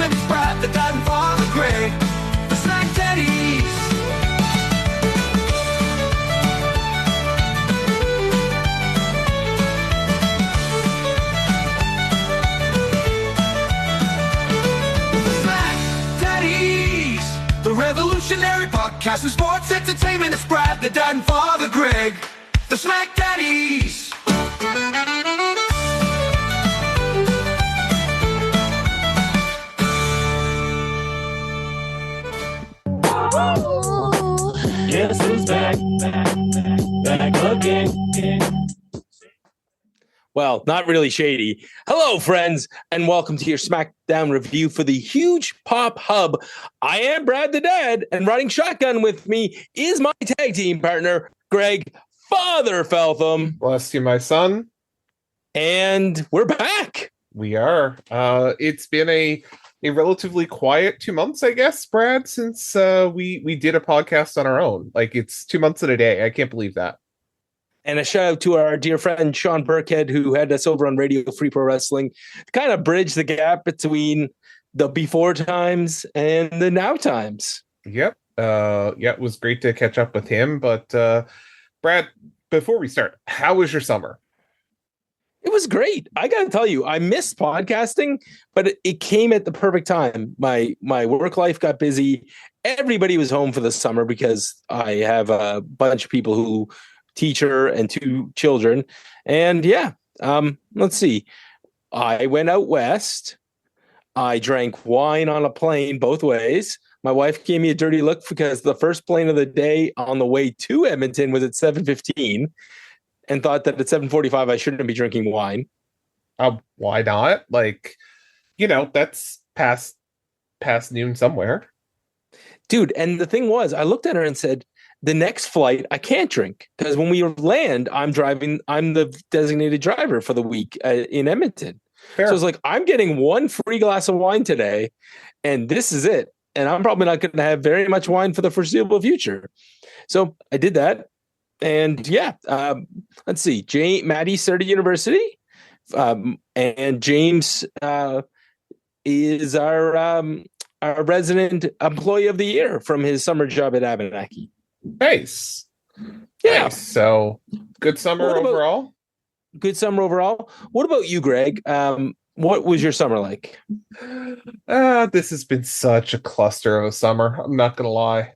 Entertainment is proud, the God and Father Greg, the SmackDaddies. The revolutionary podcast of sports entertainment is Brad, the Dad, and Father Greg, the SmackDaddies. Guess who's back again. Well, not really shady. Hello, friends, and welcome to your SmackDown review for the Huge Pop Hub. I am Brad the Dad, and riding shotgun with me is my tag team partner, Greg Father Feltham. Bless you, my son. And we're back. We are. It's been a relatively quiet 2 months, I guess, Brad, since we did a podcast on our own. Like, it's 2 months in a day. I can't believe that. And a shout out to our dear friend Sean Burkhead, who had us over on Radio Free Pro Wrestling to kind of bridge the gap between the before times and the now times. Yep. It was great to catch up with him. But Brad, before we start, how was your summer? It was great. I got to tell you, I missed podcasting, but it came at the perfect time. My work life got busy. Everybody was home for the summer because I have a bunch of people who teacher and 2 children. And let's see. I went out west. I drank wine on a plane both ways. My wife gave me a dirty look because the first plane of the day on the way to Edmonton was at 7:15 and thought that at 7:45 I shouldn't be drinking wine. Why not? Like, that's past noon somewhere. Dude, and the thing was, I looked at her and said, the next flight, I can't drink because when we land, I'm the designated driver for the week in Edmonton. Fair. So I was like, I'm getting 1 free glass of wine today, and this is it. And I'm probably not going to have very much wine for the foreseeable future. So I did that. And let's see. Maddie started university, and James is our resident employee of the year from his summer job at Abenaki. Nice. Yeah. Nice. So good summer overall. Good summer overall. What about you, Greg? What was your summer like? This has been such a cluster of a summer. I'm not gonna lie.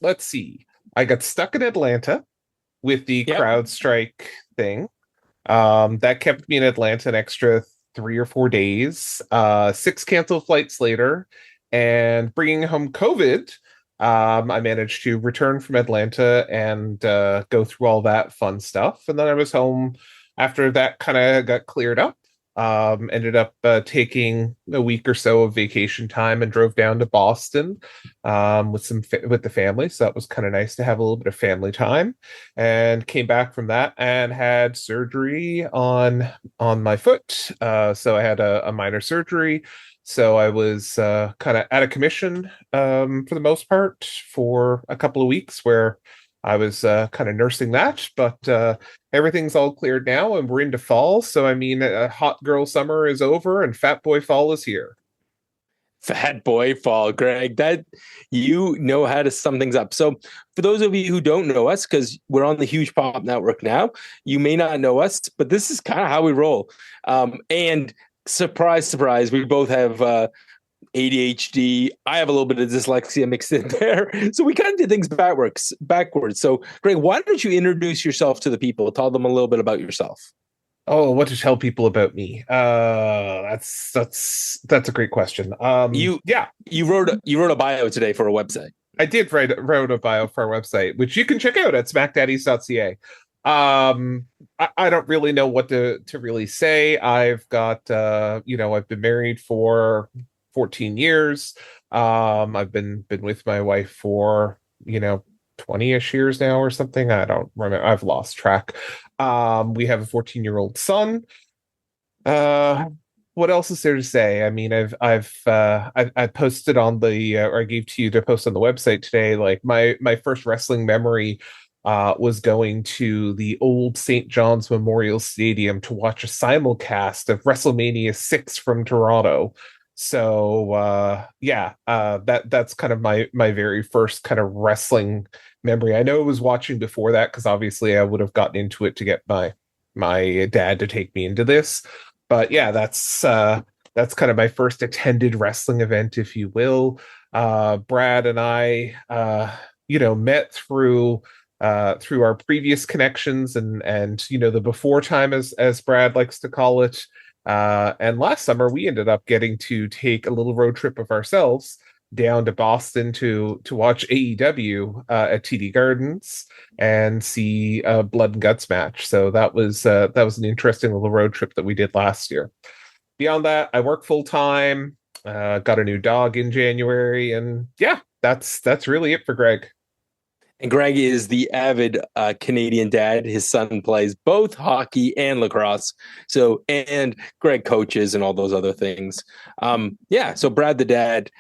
Let's see. I got stuck in Atlanta with the crowd strike thing. That kept me in Atlanta an extra 3 or 4 days. 6 canceled flights later, and bringing home COVID. I managed to return from Atlanta and go through all that fun stuff. And then I was home after that kind of got cleared up. Ended up taking a week or so of vacation time and drove down to Boston with the family. So that was kind of nice to have a little bit of family time. And came back from that and had surgery on my foot. So I had a minor surgery. So I was kind of out of commission for the most part for a couple of weeks where I was kind of nursing that. But everything's all cleared now and we're into fall. So, I mean, hot girl summer is over and fat boy fall is here. Fat boy fall, Greg. That you know how to sum things up. So for those of you who don't know us, because we're on the Huge Pop Network now, you may not know us, but this is kind of how we roll. And surprise, surprise, we both have ADHD. I have a little bit of dyslexia mixed in there. So we kind of did things backwards. So, Greg, why don't you introduce yourself to the people? Tell them a little bit about yourself. Oh, what to tell people about me? That's a great question. You wrote a bio today for a website. I did wrote a bio for our website, which you can check out at SmackDaddies.ca. I don't really know what to really say. I've got I've been married for 14 years. I've been with my wife for 20-ish years now or something. I don't remember. I've lost track. We have a 14-year-old son. What else is there to say? I mean, I posted on the or I gave to you to post on the website today. Like my first wrestling memory was going to the old St. John's Memorial Stadium to watch a simulcast of WrestleMania 6 from Toronto. So that's kind of my very first kind of wrestling memory. I know I was watching before that because obviously I would have gotten into it to get my dad to take me into this. But yeah, that's kind of my first attended wrestling event, if you will. Brad and I, met through our previous connections and the before time, as Brad likes to call it. And last summer we ended up getting to take a little road trip of ourselves down to Boston to watch AEW at TD Gardens and see a blood and guts match. So that was an interesting little road trip that we did last year. Beyond that, I work full time. Got a new dog in January, and yeah, that's really it for Greg. And Greg is the avid Canadian dad. His son plays both hockey and lacrosse. So, and Greg coaches and all those other things. So Brad the dad,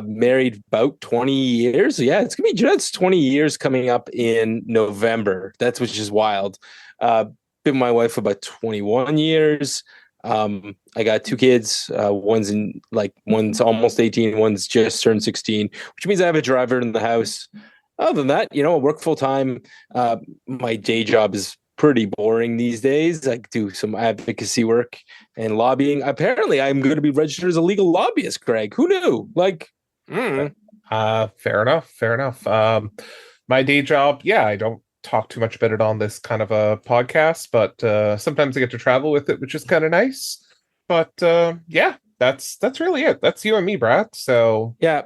married about 20 years. Yeah, it's going to be Jeanette's 20 years coming up in November. That's which is wild. Been with my wife for about 21 years. I got two kids. One's almost 18. One's just turned 16, which means I have a driver in the house. Other than that, I work full time. My day job is pretty boring these days. I do some advocacy work and lobbying. Apparently, I'm going to be registered as a legal lobbyist, Greg. Who knew? Fair enough. My day job, I don't talk too much about it on this kind of a podcast, but sometimes I get to travel with it, which is kind of nice. But that's really it. That's you and me, Brad. So yeah,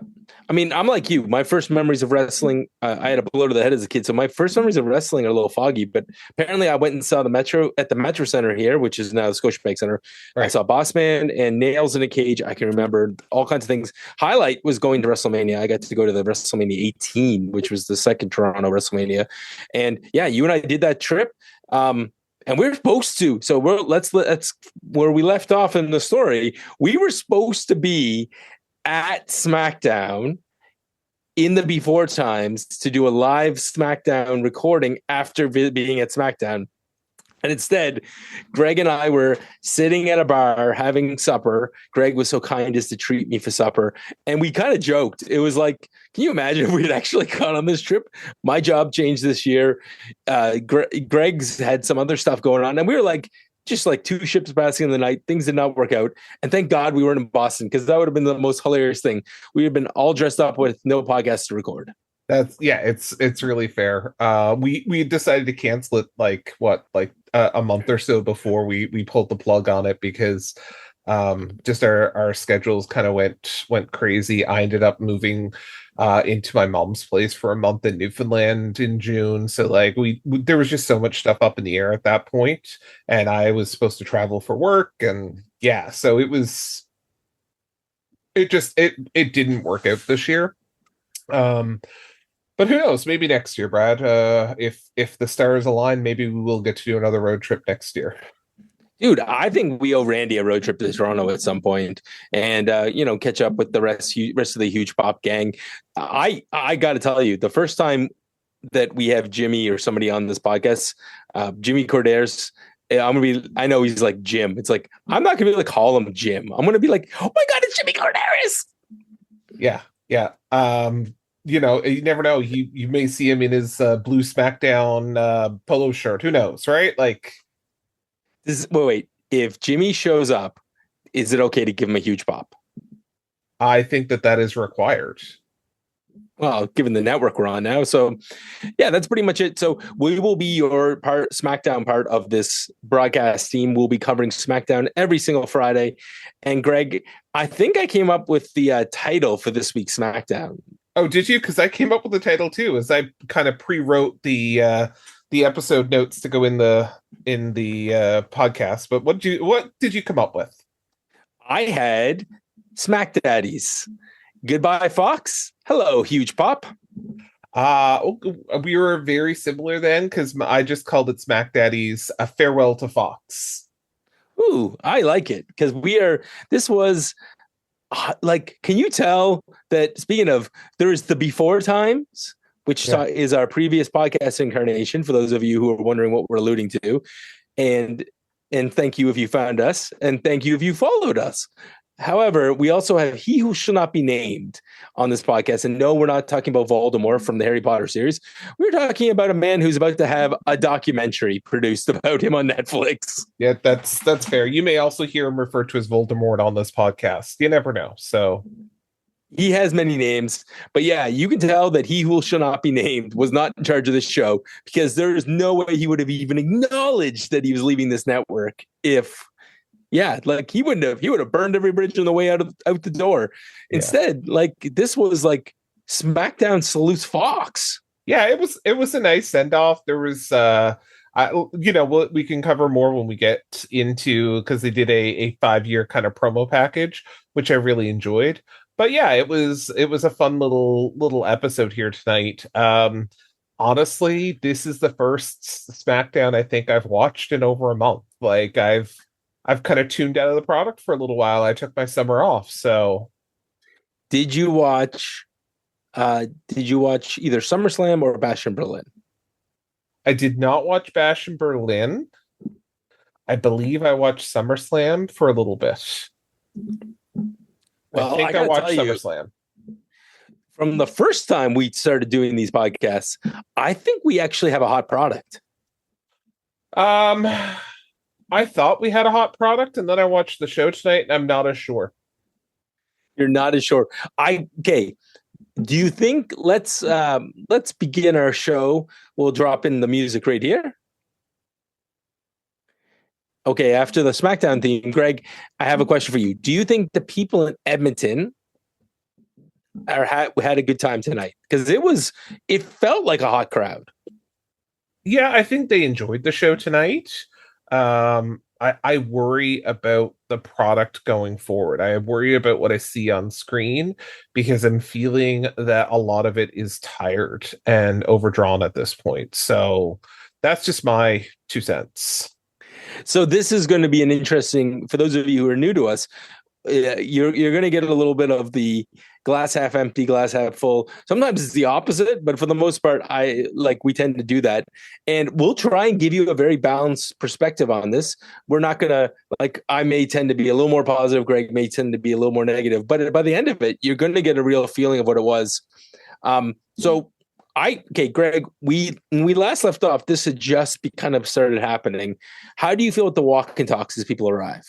I mean, I'm like you. My first memories of wrestling, I had a blow to the head as a kid, so my first memories of wrestling are a little foggy. But apparently, I went and saw the Metro Center here, which is now the Scotiabank Center. Right. I saw Bossman and Nails in a Cage. I can remember all kinds of things. Highlight was going to WrestleMania. I got to go to the WrestleMania 18, which was the second Toronto WrestleMania, and yeah, you and I did that trip. And we're supposed to. So let's where we left off in the story. We were supposed to be at SmackDown in the before times to do a live SmackDown recording after being at SmackDown. And instead, Greg and I were sitting at a bar having supper. Greg was so kind as to treat me for supper. And we kind of joked. It was like, can you imagine if we had actually gone on this trip? My job changed this year. Greg's had some other stuff going on. And we were just like two ships passing in the night. Things did not work out. And thank God we weren't in Boston, because that would have been the most hilarious thing. We would have been all dressed up with no podcast to record. It's really fair. We decided to cancel it a month or so before we pulled the plug on it, because just our schedules kind of went crazy. I ended up moving into my mom's place for a month in Newfoundland in June. So there was just so much stuff up in the air at that point, and I was supposed to travel for work, and so it didn't work out this year. But who knows? Maybe next year, Brad. If the stars align, maybe we will get to do another road trip next year. Dude, I think we owe Randy a road trip to Toronto at some point, and catch up with the rest of the Huge Pop gang. I got to tell you, the first time that we have Jimmy or somebody on this podcast, Jimmy Cordares, I know he's like Jim. It's like, I'm not gonna be able to call him Jim. I'm gonna be like, oh my God, it's Jimmy Cordares. Yeah. You never know. You may see him in his blue SmackDown polo shirt. Who knows, right? Wait. If Jimmy shows up, is it okay to give him a huge pop? I think that is required. Well, given the network we're on now. So, yeah, that's pretty much it. So we will be your SmackDown part of this broadcast team. We'll be covering SmackDown every single Friday. And Greg, I think I came up with the title for this week's SmackDown. Oh, did you? Because I came up with the title too, as I kind of pre-wrote the episode notes to go in the podcast. But what did you come up with? I had SmackDaddies. Goodbye, Fox. Hello, Huge Pop. We were very similar then, because I just called it SmackDaddies, a farewell to Fox. Ooh, I like it, because this was can you tell that, speaking of, there's the before times, which is our previous podcast incarnation, for those of you who are wondering what we're alluding to. And thank you if you found us, and thank you if you followed us. However, we also have He Who Shall Not Be Named on this podcast. And no, we're not talking about Voldemort from the Harry Potter series. We're talking about a man who's about to have a documentary produced about him on Netflix. Yeah, that's fair. You may also hear him referred to as Voldemort on this podcast. You never know. So he has many names, but yeah, you can tell that He Who Shall Not Be Named was not in charge of this show, because there is no way he would have even acknowledged that he was leaving this network if... Yeah, like he would have burned every bridge on the way out the door. Instead, like this was like SmackDown salutes Fox. Yeah, it was a nice send off. There was we can cover more when we get into, because they did a 5-year kind of promo package, which I really enjoyed. But yeah, it was a fun little episode here tonight. Honestly, this is the first SmackDown I think I've watched in over a month. Like I've kind of tuned out of the product for a little while. I took my summer off. So did you watch either SummerSlam or Bash in Berlin? I did not watch Bash in Berlin. I believe I watched SummerSlam for a little bit. Well, I think I watched SummerSlam. From the first time we started doing these podcasts, I think we actually have a hot product. I thought we had a hot product, and then I watched the show tonight, and I'm not as sure. You're not as sure. Okay. Do you think let's begin our show? We'll drop in the music right here. Okay, after the SmackDown theme, Greg, I have a question for you. Do you think the people in Edmonton had a good time tonight? Because it felt like a hot crowd. Yeah, I think they enjoyed the show tonight. I worry about the product going forward. I worry about what I see on screen, because I'm feeling that a lot of it is tired and overdrawn at this point. So that's just my 2 cents. So this is going to be an interesting, for those of you who are new to us, you're going to get a little bit of the glass half empty, glass half full. Sometimes it's the opposite, but for the most part, we tend to do that. And we'll try and give you a very balanced perspective on this. We're not going to, I may tend to be a little more positive. Greg may tend to be a little more negative, but by the end of it, you're going to get a real feeling of what it was. Greg, when we last left off, this had just kind of started happening. How do you feel with the walk and talks as people arrive?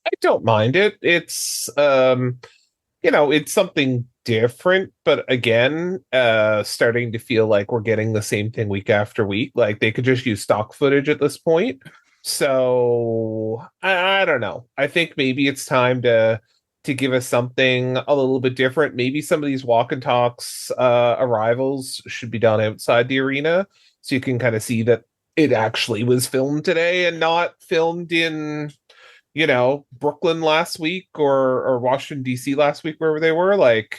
I don't mind it. It's it's something different, but again, starting to feel like we're getting the same thing week after week. Like they could just use stock footage at this point. So I don't know. I think maybe it's time to give us something a little bit different. Maybe some of these walk and talks arrivals should be done outside the arena, so you can kind of see that it actually was filmed today and not filmed in Brooklyn last week or Washington, D.C. last week, wherever they were. Like,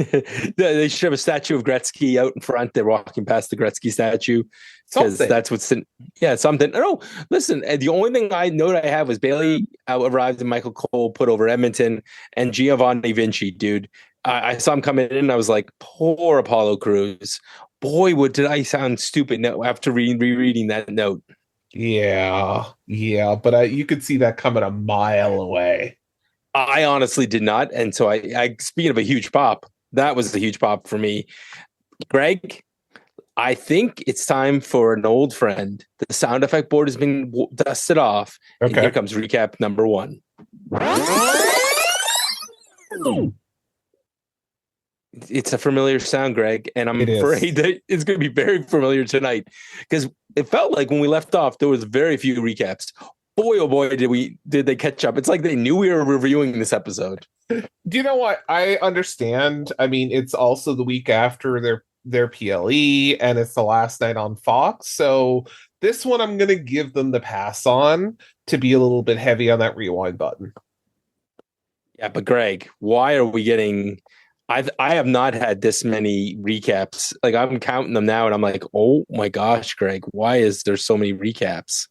they should have a statue of Gretzky out in front. They're walking past the Gretzky statue, because that's what's in. Yeah, something. No, listen, the only thing I have was Bailey arrived and Michael Cole put over Edmonton, and Giovanni Vinci, dude. I saw him coming in and I was like, poor Apollo Crews. Boy, did I sound stupid now after rereading that note. Yeah, but you could see that coming a mile away. I honestly did not, and so I speaking of a huge pop, that was a huge pop for me. Greg, I think it's time for an old friend. The sound effect board has been dusted off, and here comes recap number 1. It's a familiar sound, Greg, and I'm afraid that it's going to be very familiar tonight, because it felt like when we left off, there was very few recaps. Boy, oh boy, did they catch up. It's like they knew we were reviewing this episode. Do you know what? I understand. I mean, it's also the week after their PLE, and it's the last night on Fox. So this one, I'm going to give them the pass on, to be a little bit heavy on that rewind button. Yeah, but Greg, why are we getting... I have not had this many recaps. Like, I'm counting them now, and I'm like, oh my gosh, Greg, why is there so many recaps?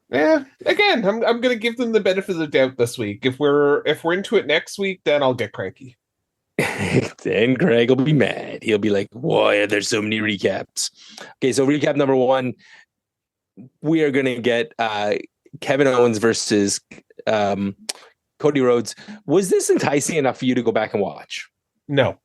Yeah, again, I'm going to give them the benefit of the doubt this week. If we're into it next week, then I'll get cranky. Then Greg will be mad. He'll be like, why are there so many recaps? Okay, so recap number 1, we are going to get Kevin Owens versus Cody Rhodes. Was this enticing enough for you to go back and watch? No.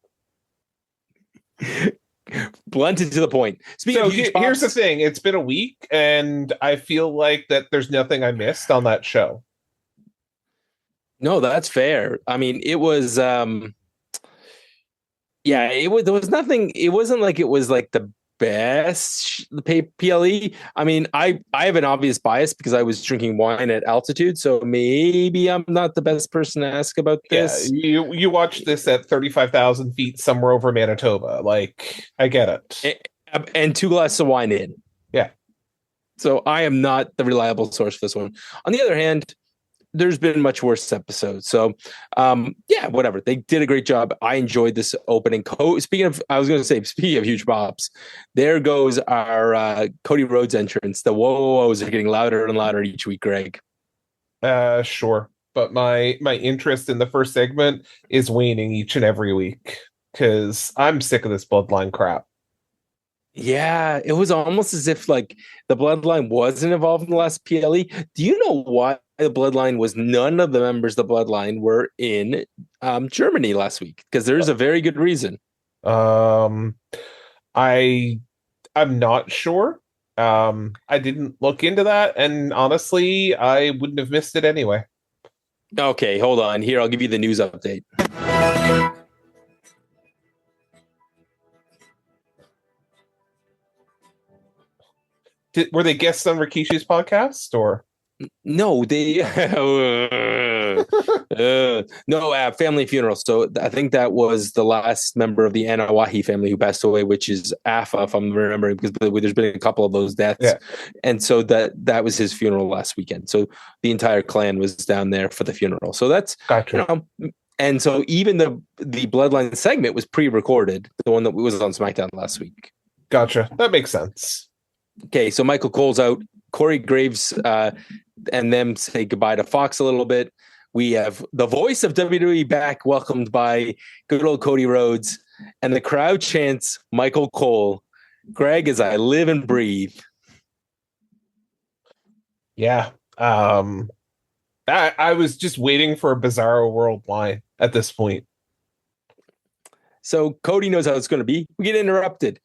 Blunt and to the point. Here's the thing. It's been a week, and I feel like that there's nothing I missed on that show. No, that's fair. I mean, it was there was nothing. It wasn't like it was like the best PLE. I mean, I have an obvious bias because I was drinking wine at altitude, so maybe I'm not the best person to ask about this. Yeah, you watched this at 35,000 feet somewhere over Manitoba. Like, I get it. And 2 glasses of wine in. Yeah. So I am not the reliable source for this one. On the other hand, there's been much worse episodes. So, whatever. They did a great job. I enjoyed this opening. Speaking of huge pops, there goes our Cody Rhodes entrance. The whoa-whoa-whoas are getting louder and louder each week, Greg. Sure. But my interest in the first segment is waning each and every week because I'm sick of this bloodline crap. Yeah, it was almost as if like the bloodline wasn't involved in the last PLE. Do you know why the bloodline was? None of the members of the bloodline were in Germany last week, because there's a very good reason. I'm not sure. I didn't look into that, and honestly, I wouldn't have missed it anyway. Okay, hold on. Here, I'll give you the news update. Were they guests on Rikishi's podcast, or no? They family funeral. So I think that was the last member of the Anawahi family who passed away, which is Afa, if I'm remembering, because there's been a couple of those deaths. Yeah. And so that was his funeral last weekend. So the entire clan was down there for the funeral. So that's gotcha. And so even the bloodline segment was pre-recorded, the one that was on SmackDown last week. Gotcha. That makes sense. Okay, so Michael Cole's out. Corey Graves and them say goodbye to Fox a little bit. We have the voice of WWE back, welcomed by good old Cody Rhodes, and the crowd chants Michael Cole. Greg, as I live and breathe. Yeah. I was just waiting for a Bizarro World line at this point. So Cody knows how it's going to be. We get interrupted.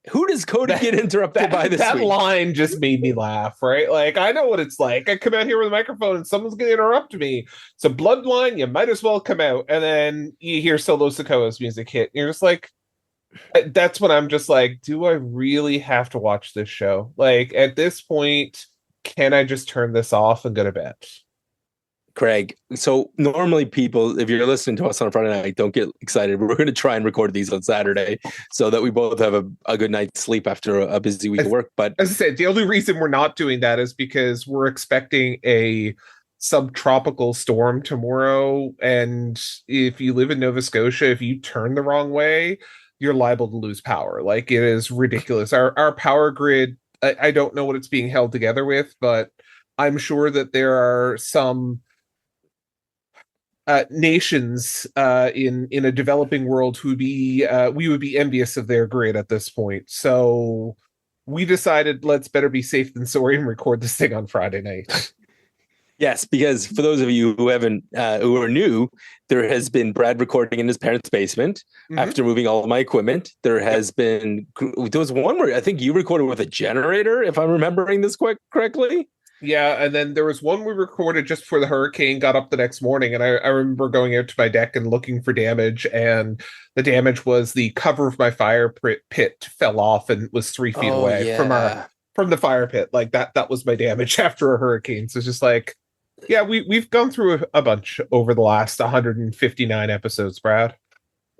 Who does Cody get interrupted by this week? That line just made me laugh, right? Like, I know what it's like. I come out here with a microphone and someone's going to interrupt me. So bloodline, you might as well come out. And then you hear Solo Sikoa's music hit. And you're just like, that's when I'm just like, do I really have to watch this show? Like, at this point, can I just turn this off and go to bed? Craig, so normally people, if you're listening to us on a Friday night, don't get excited. We're going to try and record these on Saturday so that we both have a good night's sleep after a busy week of work. But as I said, the only reason we're not doing that is because we're expecting a subtropical storm tomorrow. And if you live in Nova Scotia, if you turn the wrong way, you're liable to lose power. Like, it is ridiculous. Our power grid, I don't know what it's being held together with, but I'm sure that there are some nations in a developing world who we would be envious of their grid at this point. So we decided let's better be safe than sorry and record this thing on Friday night. Yes, because for those of you who are new, there has been Brad recording in his parents' basement after moving all of my equipment. There was one where I think you recorded with a generator, if I'm remembering this correctly. Yeah, and then there was one we recorded just before the hurricane, got up the next morning, and I remember going out to my deck and looking for damage, and the damage was the cover of my fire pit fell off and was 3 feet away from the fire pit. Like, that was my damage after a hurricane. So it's just like, yeah, we've gone through a bunch over the last 159 episodes, Brad.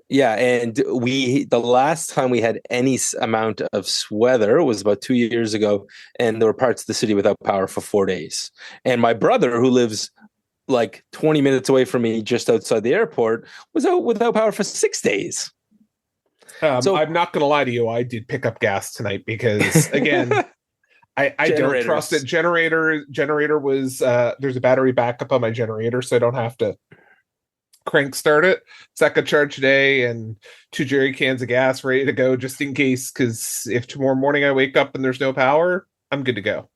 Yeah, and the last time we had any amount of weather was about 2 years ago, and there were parts of the city without power for 4 days. And my brother, who lives like 20 minutes away from me, just outside the airport, was out without power for 6 days. So I'm not going to lie to you, I did pick up gas tonight because, again, I don't trust it. Generator was there's a battery backup on my generator, so I don't have to crank start it. Second charge today, and 2 jerry cans of gas ready to go just in case, because if tomorrow morning I wake up and there's no power, I'm good to go.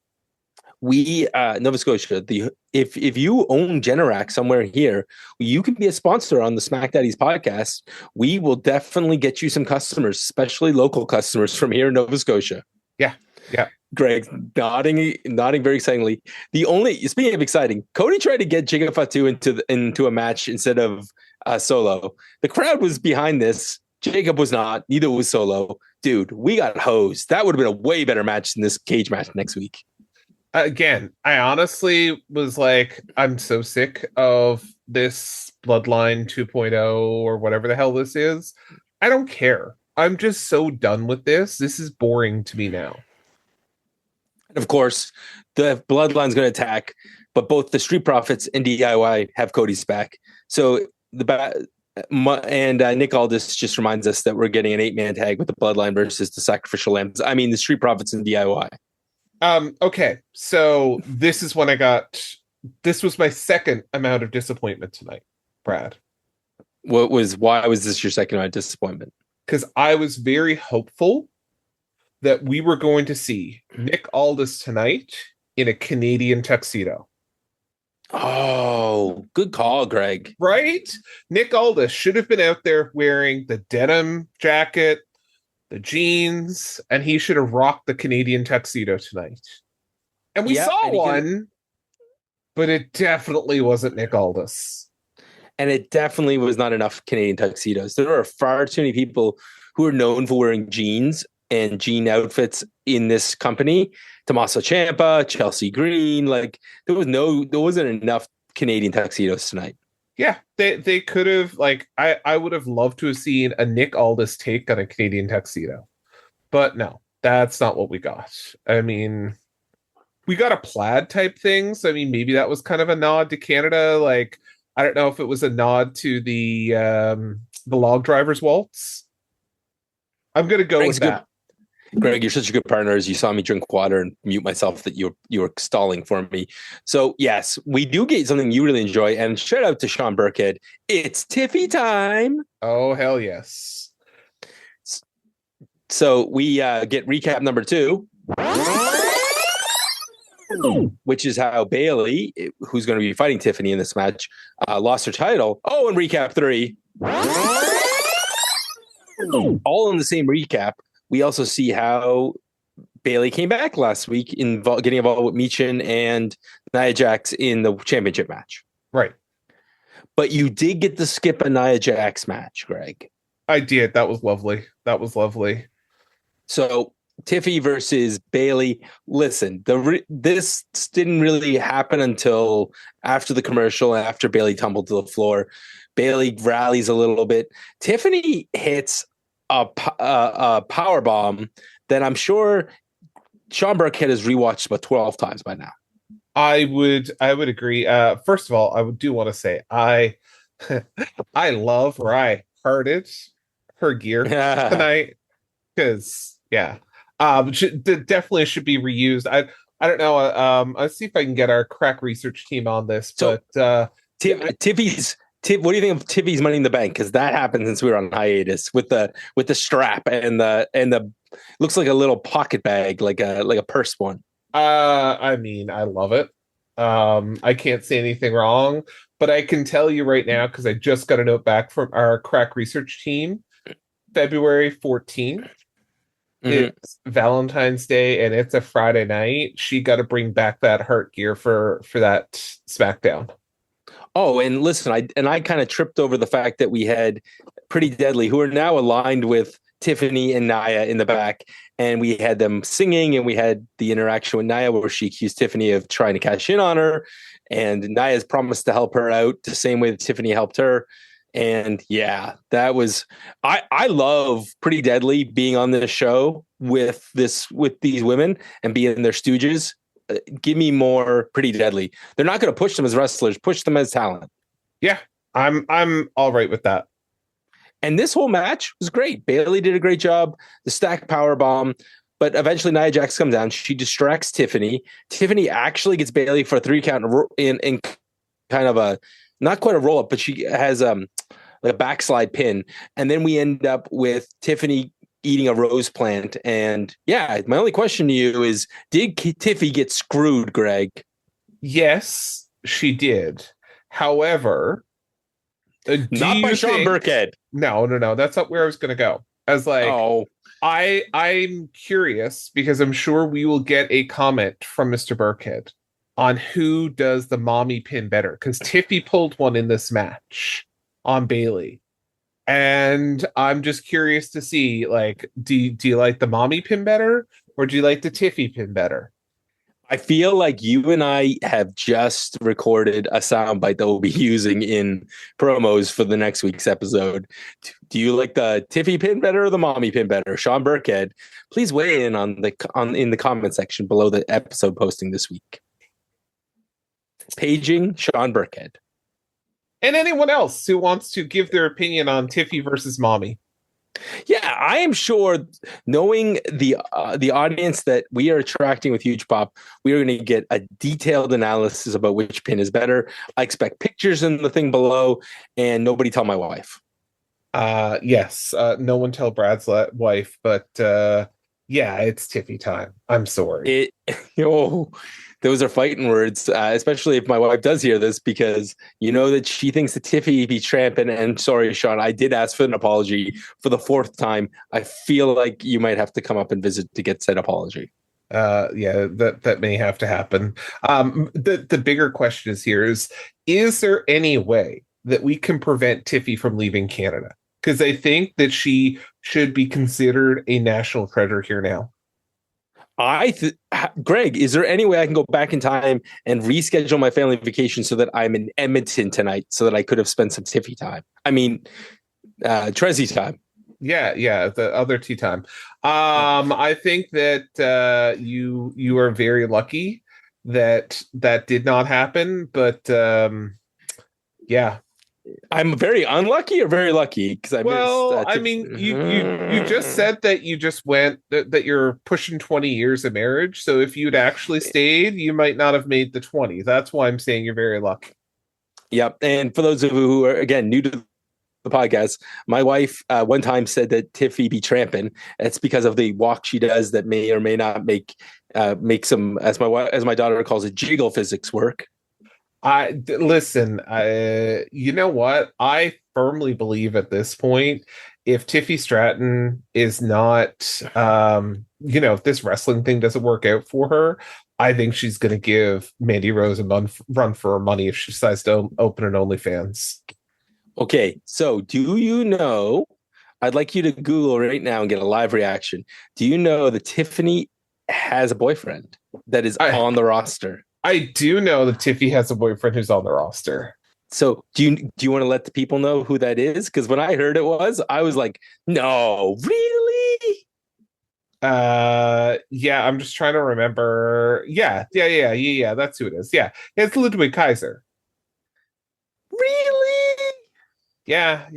We Nova Scotia, if you own Generac somewhere here, you can be a sponsor on the Smack Daddies podcast. We will definitely get you some customers, especially local customers from here in Nova Scotia. Yeah. Greg nodding very excitingly. Speaking of exciting, Cody tried to get Giga Fatu into a match instead of Solo. The crowd was behind this. Jacob was not. Neither was Solo. Dude, we got hosed. That would have been a way better match than this cage match next week. Again, I honestly was like, I'm so sick of this Bloodline 2.0 or whatever the hell this is. I don't care. I'm just so done with this. This is boring to me now. And of course, the Bloodline's going to attack, but both the Street Profits and DIY have Cody's back. So Nick Aldis just reminds us that we're getting an 8-man tag with the Bloodline versus the Sacrificial Lambs. I mean, the Street Profits and DIY. Okay, so this is when this was my second amount of disappointment tonight, Brad. Why was this your second amount of disappointment? Because I was very hopeful that we were going to see Nick Aldis tonight in a Canadian tuxedo. Oh, good call, Greg. Right? Nick Aldis should have been out there wearing the denim jacket, the jeans, and he should have rocked the Canadian tuxedo tonight. And we saw one, but it definitely wasn't Nick Aldis. And it definitely was not enough Canadian tuxedos. There are far too many people who are known for wearing jeans and jean outfits in this company. Tommaso Ciampa, Chelsea Green, like there wasn't enough Canadian tuxedos tonight. Yeah, they could have, like, I would have loved to have seen a Nick Aldis take on a Canadian tuxedo. But no, that's not what we got. I mean, we got a plaid type thing. So, I mean, maybe that was kind of a nod to Canada. Like, I don't know if it was a nod to the log driver's waltz. I'm going to go with that. Greg, you're such a good partner. As you saw me drink water and mute myself, that you were stalling for me. So yes, we do get something you really enjoy. And shout out to Sean Burkhead. It's Tiffytime. Oh hell yes! So we get recap number 2, which is how Bayley, who's going to be fighting Tiffany in this match, lost her title. Oh, and recap 3, all in the same recap. We also see how Bayley came back last week in getting involved with Michin and Nia Jax in the championship match. Right. But you did get to skip a Nia Jax match, Greg. I did. That was lovely. So Tiffy versus Bayley. Listen, this didn't really happen until after the commercial, after Bayley tumbled to the floor. Bayley rallies a little bit. Tiffany hits a power bomb that I'm sure Sean Burkhead has rewatched about 12 times by now. I would agree. First of all, I do want to say I love or I hearted her gear tonight because definitely should be reused. I don't know. I'll see if I can get our crack research team on this. So, but Tiffy's. What do you think of Tiffy's Money in the Bank? Because that happened since we were on hiatus with the strap and the looks like a little pocket bag, like a purse one. I mean, I love it. I can't say anything wrong, but I can tell you right now because I just got a note back from our crack research team. February 14th. It's Valentine's Day and it's a Friday night. She got to bring back that heart gear for that SmackDown. Oh, and listen, I kind of tripped over the fact that we had Pretty Deadly, who are now aligned with Tiffany and Nia in the back, and we had them singing, and we had the interaction with Nia where she accused Tiffany of trying to cash in on her, and Nia's promised to help her out the same way that Tiffany helped her. And yeah, that was I love Pretty Deadly being on this show with these women and being their stooges. Give me more Pretty Deadly. They're not going to push them as wrestlers, push them as talent. Yeah, I'm all right with that. And this whole match was great. Bayley did a great job. The stack power bomb, but eventually Nia Jax comes down. She distracts Tiffany. Tiffany actually gets Bayley for a 3 count in kind of a not quite a roll up, but she has like a backslide pin. And then we end up with Tiffany eating a rose plant. And yeah, my only question to you is, did Tiffy get screwed, Greg? Yes, she did. However, not by Sean Burkhead. No. That's not where I was going to go. I was like, oh, I'm curious because I'm sure we will get a comment from Mr. Burkhead on who does the mommy pin better. Because Tiffy pulled one in this match on Bailey. And I'm just curious to see, like, do you like the mommy pin better or do you like the Tiffy pin better? I feel like you and I have just recorded a soundbite that we'll be using in promos for the next week's episode. Do you like the Tiffy pin better or the mommy pin better? Sean Burkhead, please weigh in in the comment section below the episode posting this week. Paging Sean Burkhead. And anyone else who wants to give their opinion on Tiffy versus mommy. Yeah, I am sure, knowing the audience that we are attracting with Huge Pop, we are going to get a detailed analysis about which pin is better. I expect pictures in the thing below, and nobody tell my wife. Yes, no one tell Brad's wife, but yeah, it's Tiffy time. I'm sorry. Those are fighting words, especially if my wife does hear this, because you know that she thinks that Tiffy be tramping. And sorry, Sean, I did ask for an apology for the 4th time. I feel like you might have to come up and visit to get said apology. Yeah, that may have to happen. The bigger question is there any way that we can prevent Tiffy from leaving Canada? Because I think that she should be considered a national treasure here now. Greg, is there any way I can go back in time and reschedule my family vacation so that I'm in Edmonton tonight so that I could have spent some Tiffy time? I mean, Trezzy time. Yeah, the other tea time. I think that you are very lucky that did not happen, but yeah. I'm very unlucky or very lucky because I mean, you just said that you just went that you're pushing 20 years of marriage. So if you'd actually stayed, you might not have made the 20. That's why I'm saying you're very lucky. Yep. And for those of you who are, again, new to the podcast, my wife one time said that Tiffy be tramping. It's because of the walk she does that may or may not make some, as my daughter calls it, jiggle physics work. Listen, you know what? I firmly believe at this point, if Tiffy Stratton is not, if this wrestling thing doesn't work out for her, I think she's going to give Mandy Rose a run for her money if she decides to open an OnlyFans. Okay, so do you know, I'd like you to Google right now and get a live reaction. Do you know that Tiffany has a boyfriend that is on the roster? I do know that Tiffy has a boyfriend who's on the roster. So do you want to let the people know who that is? Because when I heard I was like, no, really? Yeah, I'm just trying to remember. Yeah. That's who it is. Yeah, it's Ludwig Kaiser. Really? Yeah.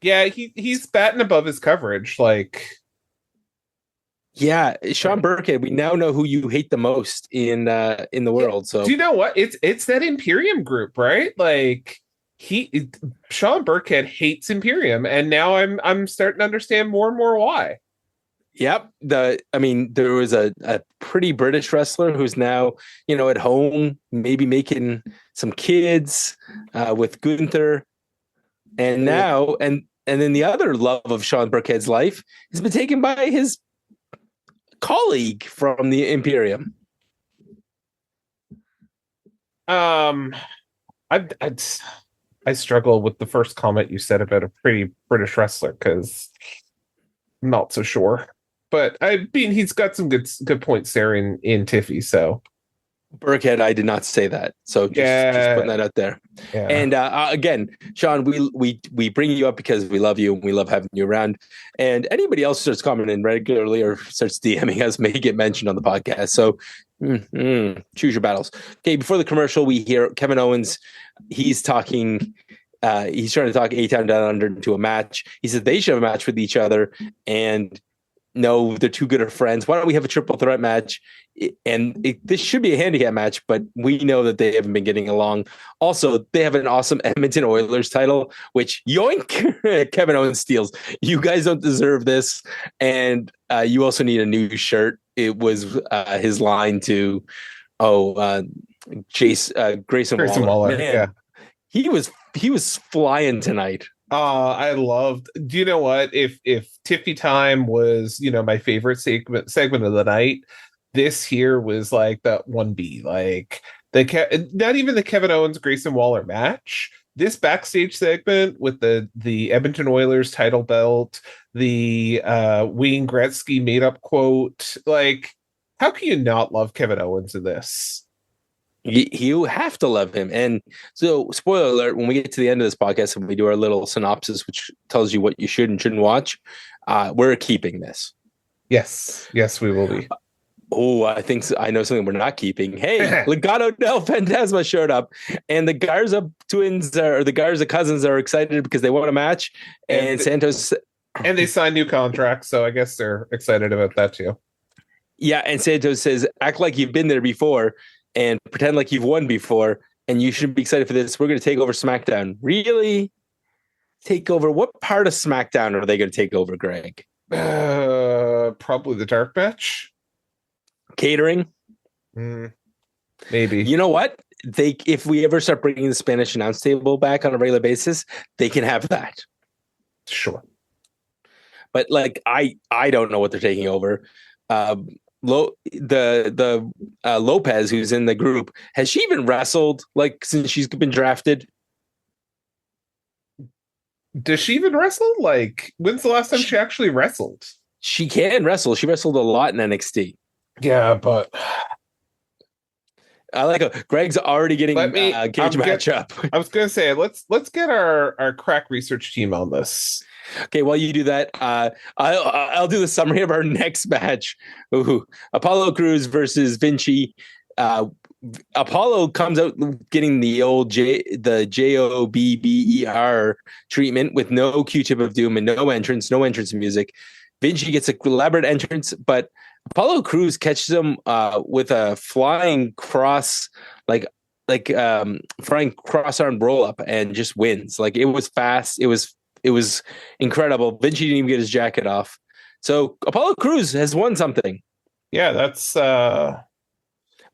Yeah, he's batting above his coverage, like. Yeah, Sean Burkhead, we now know who you hate the most in the world. So do you know what? It's that Imperium group, right? Like Sean Burkhead hates Imperium, and now I'm starting to understand more and more why. Yep. There was a pretty British wrestler who's now, at home, maybe making some kids with Gunther. And now, and then the other love of Sean Burkhead's life has been taken by his colleague from the Imperium. I struggle with the first comment you said about a pretty British wrestler because I'm not so sure. But I mean, he's got some good points there in Tiffy. So Burkhead, I did not say that. So just putting that out there. Yeah. And again, Sean, we bring you up because we love you and we love having you around. And anybody else starts commenting regularly or starts DMing us may get mentioned on the podcast. So choose your battles. Okay, before the commercial, we hear Kevin Owens. He's talking. He's trying to talk A-Town Down Under into a match. He said they should have a match with each other, and no, they're too good of friends. Why don't we have a triple threat match? This should be a handicap match, but we know that they haven't been getting along. Also, they have an awesome Edmonton Oilers title, which yoink, Kevin Owens steals. You guys don't deserve this. And you also need a new shirt. It was his line to, Grayson Waller. Man, yeah. He was flying tonight. I loved. Do you know what? If Tiffytime was, my favorite segment of the night, this here was like that 1B. Like not even the Kevin Owens Grayson Waller match. This backstage segment with the Edmonton Oilers title belt, the Wayne Gretzky made up quote. Like, how can you not love Kevin Owens in this? You have to love him. And so, spoiler alert, when we get to the end of this podcast and we do our little synopsis, which tells you what you should and shouldn't watch, we're keeping this. Yes, we will be. I think so. I know something we're not keeping. Hey, Legado del Fantasma showed up, and the Garza twins or the Garza cousins are excited because they won a match, and Santos. And they signed new contracts, so I guess they're excited about that too. Yeah, and Santos says, act like you've been there before and pretend like you've won before, and you shouldn't be excited for this. We're going to take over SmackDown. Really? Take over? What part of SmackDown are they going to take over, Greg? Probably the dark match. Catering? Maybe. You know what? If we ever start bringing the Spanish announce table back on a regular basis, they can have that. Sure. But like, I don't know what they're taking over. Lopez, who's in the group, has she even wrestled like since she's been drafted? Does she even wrestle? Like, when's the last time she actually wrestled? She can wrestle. She wrestled a lot in NXT. Yeah, but I like it. Greg's already getting a cage matchup. I was gonna say let's get our crack research team on this. Okay, while you do that, I'll do the summary of our next match. Ooh, Apollo Crews versus Vinci. Apollo comes out getting the old JOBBER treatment with no Q-tip of doom and no entrance music. Vinci gets a elaborate entrance, but Apollo Crews catches him with a flying cross, flying cross arm roll up, and just wins. Like, it was fast. It was incredible. Vinci didn't even get his jacket off. So Apollo Crews has won something. Yeah, that's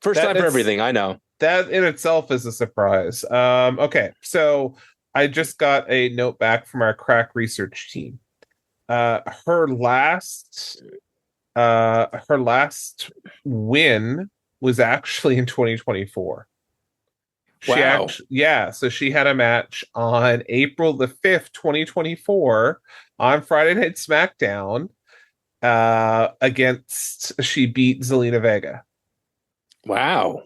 first time for everything. I know. That in itself is a surprise. Okay, so I just got a note back from our crack research team. Her last win was actually in 2024. Wow. So she had a match on April the 5th, 2024 on Friday Night SmackDown she beat Zelina Vega. Wow.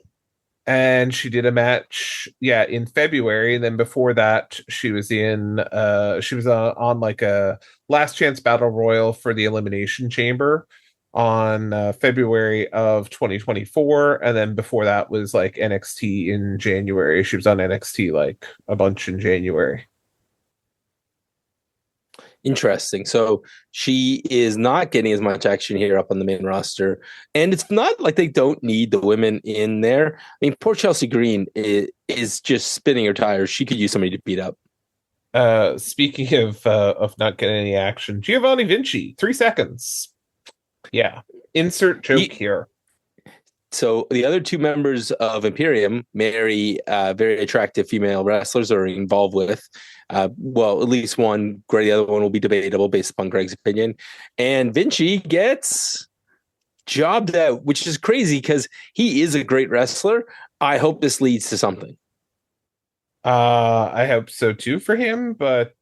And she did a match, in February. And then before that, she was on like a last chance battle royal for the Elimination Chamber on February of 2024. And then before that was like NXT in January. She was on NXT like a bunch in January. Interesting. So she is not getting as much action here up on the main roster. And it's not like they don't need the women in there. I mean, poor Chelsea Green is just spinning her tires. She could use somebody to beat up. Speaking of not getting any action, Giovanni Vinci, 3 seconds. Yeah. Insert joke here. So the other two members of Imperium marry very attractive female wrestlers are involved with. Well, at least one. Greg, the other one will be debatable based upon Greg's opinion. And Vinci gets jobbed out, which is crazy because he is a great wrestler. I hope this leads to something. I hope so too for him, but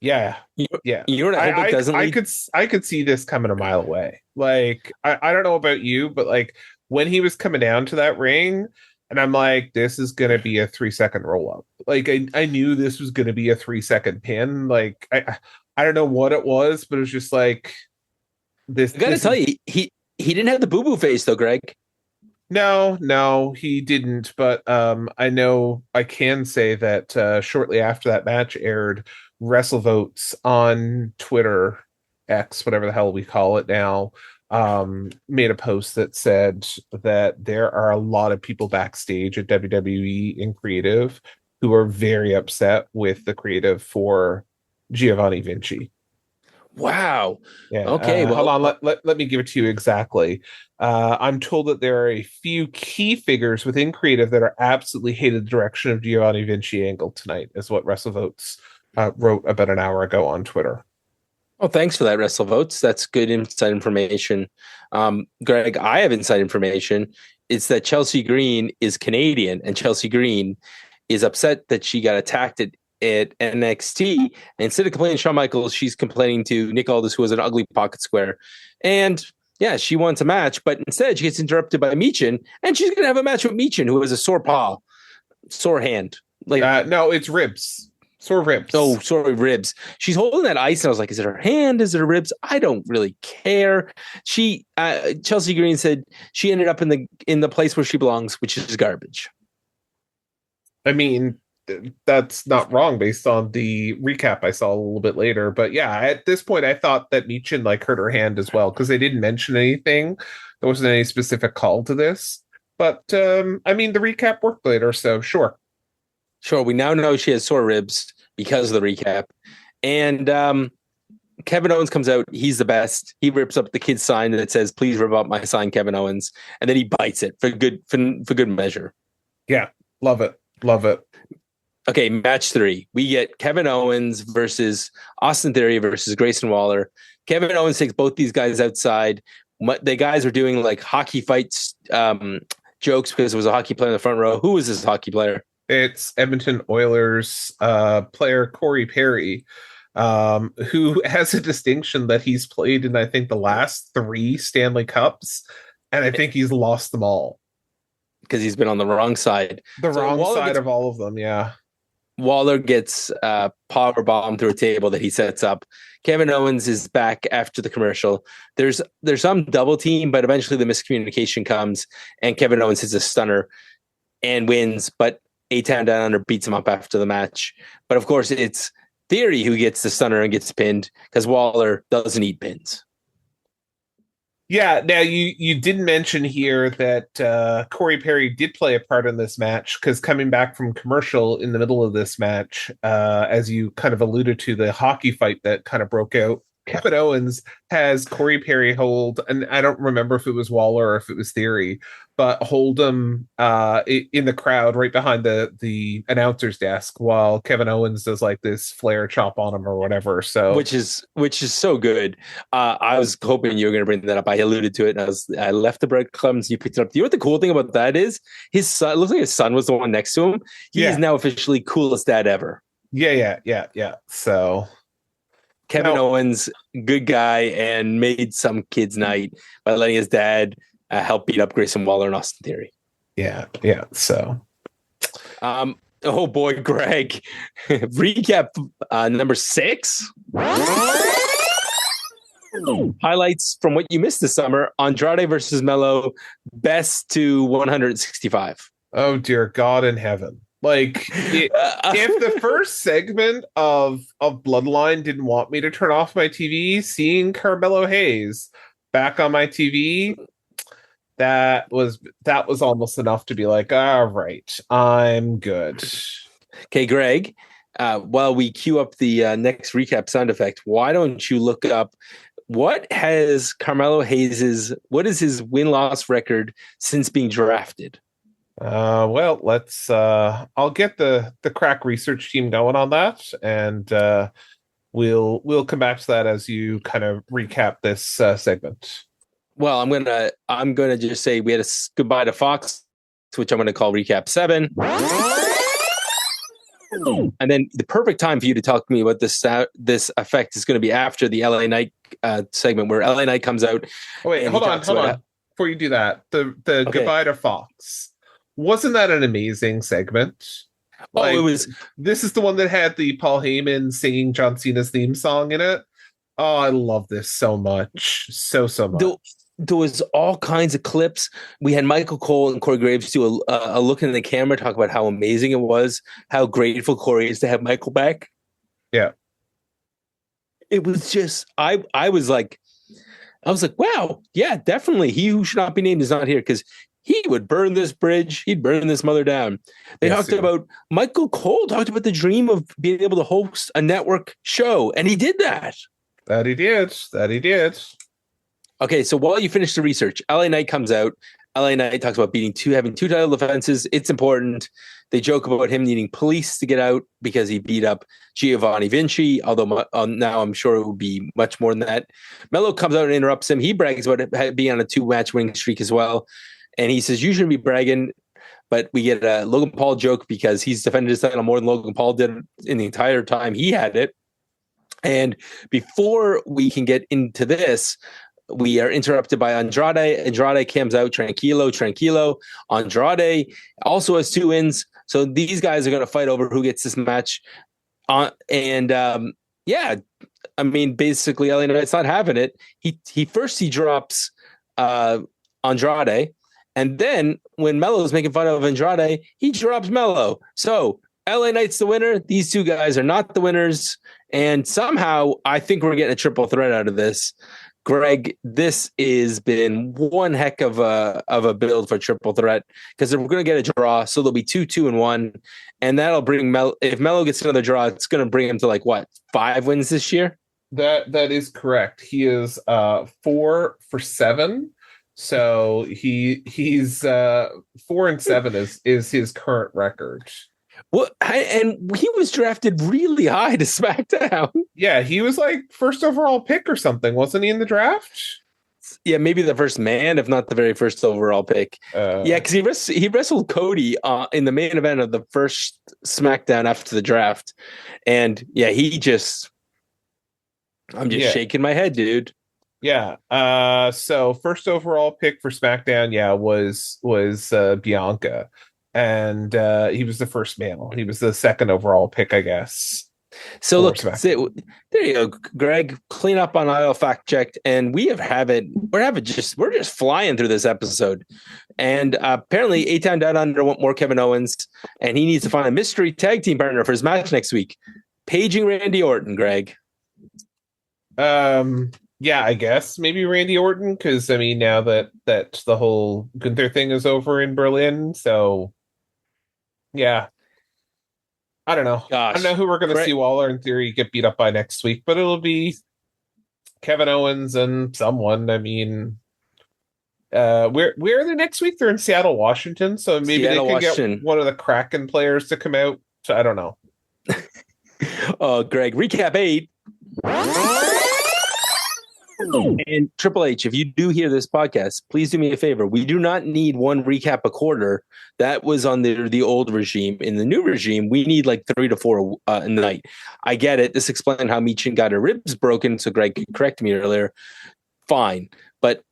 yeah. You know what I hope it doesn't lead? I could see this coming a mile away. Like, I don't know about you, but like when he was coming down to that ring, and I'm like, this is gonna be a 3-second roll up. Like I knew this was gonna be a 3-second pin. Like I don't know what it was, but it was just like this. I gotta tell you, he didn't have the boo-boo face though, Greg. No, he didn't. But I know I can say that shortly after that match aired, WrestleVotes on Twitter X, whatever the hell we call it now, made a post that said that there are a lot of people backstage at WWE in creative who are very upset with the creative for Giovanni Vinci. Wow. Yeah. Okay. Hold on. Let me give it to you exactly. I'm told that there are a few key figures within creative that are absolutely hated the direction of Giovanni Vinci angle tonight, is what WrestleVotes wrote about an hour ago on Twitter. Oh, thanks for that, WrestleVotes. That's good inside information. Greg, I have inside information. It's that Chelsea Green is Canadian, and Chelsea Green is upset that she got attacked at NXT. And instead of complaining to Shawn Michaels, she's complaining to Nick Aldis, who was an ugly pocket square. And yeah, she wants a match, but instead she gets interrupted by Michin, and she's going to have a match with Michin, who has a sore paw, sore hand. Like no, it's ribs. Sore ribs. Oh, sorry, ribs. She's holding that ice, and I was like, is it her hand? Is it her ribs? I don't really care. She, Chelsea Green said she ended up in the place where she belongs, which is garbage. I mean, that's not wrong based on the recap I saw a little bit later. But yeah, at this point, I thought that Michin hurt her hand as well, because they didn't mention anything. There wasn't any specific call to this. But I mean, the recap worked later, so sure. Sure, we now know she has sore ribs because of the recap. And Kevin Owens comes out. He's the best. He rips up the kid's sign that says, "Please rip up my sign, Kevin Owens." And then he bites it for good measure. Yeah, love it. Love it. Okay, match 3. We get Kevin Owens versus Austin Theory versus Grayson Waller. Kevin Owens takes both these guys outside. The guys are doing hockey fights jokes because it was a hockey player in the front row. Who is this hockey player? It's Edmonton Oilers player Corey Perry, who has a distinction that he's played in, I think, the last 3 Stanley Cups, and I think he's lost them all. Because he's been on the wrong side. Wrong side of all of them, yeah. Waller gets power bomb through a table that he sets up. Kevin Owens is back after the commercial. There's some double team, but eventually the miscommunication comes, and Kevin Owens hits a stunner and wins, but A-Town Down Under beats him up after the match. But of course, it's Theory who gets the stunner and gets pinned, because Waller doesn't eat pins. Yeah, now you did mention here that Corey Perry did play a part in this match, because coming back from commercial in the middle of this match, as you kind of alluded to, the hockey fight that kind of broke out, Kevin Owens has Corey Perry hold, and I don't remember if it was Waller or if it was Theory, but hold him in the crowd right behind the announcer's desk while Kevin Owens does this flare chop on him or whatever. So which is so good. I was hoping you were going to bring that up. I alluded to it, and I left the breadcrumbs. You picked it up. You know what the cool thing about that is? His son, it looks like his son was the one next to him. He is now officially coolest dad ever. Yeah. So Kevin Owens, good guy, and made some kid's night by letting his dad help beat up Grayson Waller and Austin Theory. Yeah. So, oh boy, Greg, recap number 6. Highlights from what you missed this summer: Andrade versus Melo, best to 165. Oh dear God in heaven. If the first segment of Bloodline didn't want me to turn off my TV, seeing Carmelo Hayes back on my TV, that was almost enough to be like, all right, I'm good. Okay, Greg, while we queue up the next recap sound effect, why don't you look up what is his win-loss record since being drafted? Well, let's I'll get the crack research team going on that, and we'll come back to that as you kind of recap this segment. Well, I'm gonna just say we had a goodbye to Fox, which I'm gonna call recap 7. And then the perfect time for you to talk to me about this effect is going to be after the LA Knight segment, where LA Knight comes out. Oh, wait, hold on. Before you do that, the goodbye to Fox. Wasn't that an amazing segment? It was. This is the one that had the Paul Heyman singing John Cena's theme song in it. Oh, I love this so much. So much. There was all kinds of clips. We had Michael Cole and Corey Graves do a look in the camera, talk about how amazing it was, how grateful Corey is to have Michael back. Yeah. it was just I was like, wow, yeah, definitely. He who should not be named is not here because he would burn this bridge. He'd burn this mother down. They talked about Michael Cole talked about the dream of being able to host a network show, and he did that. That he did. Okay, so while you finish the research, LA Knight comes out. LA Knight talks about having two title defenses. It's important. They joke about him needing police to get out because he beat up Giovanni Vinci, although now I'm sure it will be much more than that. Melo comes out and interrupts him. He brags about it being on a 2-match winning streak as well. And he says, you shouldn't be bragging. But we get a Logan Paul joke because he's defended his title more than Logan Paul did in the entire time he had it. And before we can get into this, we are interrupted by Andrade. Andrade comes out, tranquilo. Andrade also has 2 wins. So these guys are going to fight over who gets this match. Basically, LA Knight's not having it. He drops Andrade. And then when Melo's making fun of Andrade, he drops Melo. So LA Knight's the winner. These 2 guys are not the winners. And somehow I think we're getting a triple threat out of this. Greg, this has been one heck of a build for triple threat because we're going to get a draw, so there'll be 2-2-1, and that'll bring Melo. If Melo gets another draw, it's going to bring him to 5 wins this year. That is correct. He is 4 for 7, so he's 4-7 is his current record. Well, and he was drafted really high to SmackDown. Yeah, he was first overall pick or something, wasn't he, in the draft? Yeah, maybe the first man, if not the very first overall pick. Because he wrestled Cody in the main event of the first SmackDown after the draft, and yeah, I'm just shaking my head, dude. Yeah. So first overall pick for SmackDown, was Bianca. And he was the first male. He was the second overall pick, I guess. So look, there you go, Greg. Clean up on aisle fact checked, and we're just flying through this episode. And apparently, A-Town Down Under want more Kevin Owens, and he needs to find a mystery tag team partner for his match next week. Paging Randy Orton, Greg. Yeah, I guess maybe Randy Orton, because now that the whole Gunther thing is over in Berlin, so. Yeah. I don't know. Gosh. I don't know who we're going to see Waller in theory get beat up by next week, but it'll be Kevin Owens and someone. Where are they next week? They're in Seattle, Washington, so maybe they can get one of the Kraken players to come out. So I don't know. Greg, recap 8. And Triple H, if you do hear this podcast, please do me a favor. We do not need one recap a quarter. That was on the old regime. In the new regime, we need 3 to 4 a night. I get it. This explained how Michin got her ribs broken, so Greg could correct me earlier. Fine. But,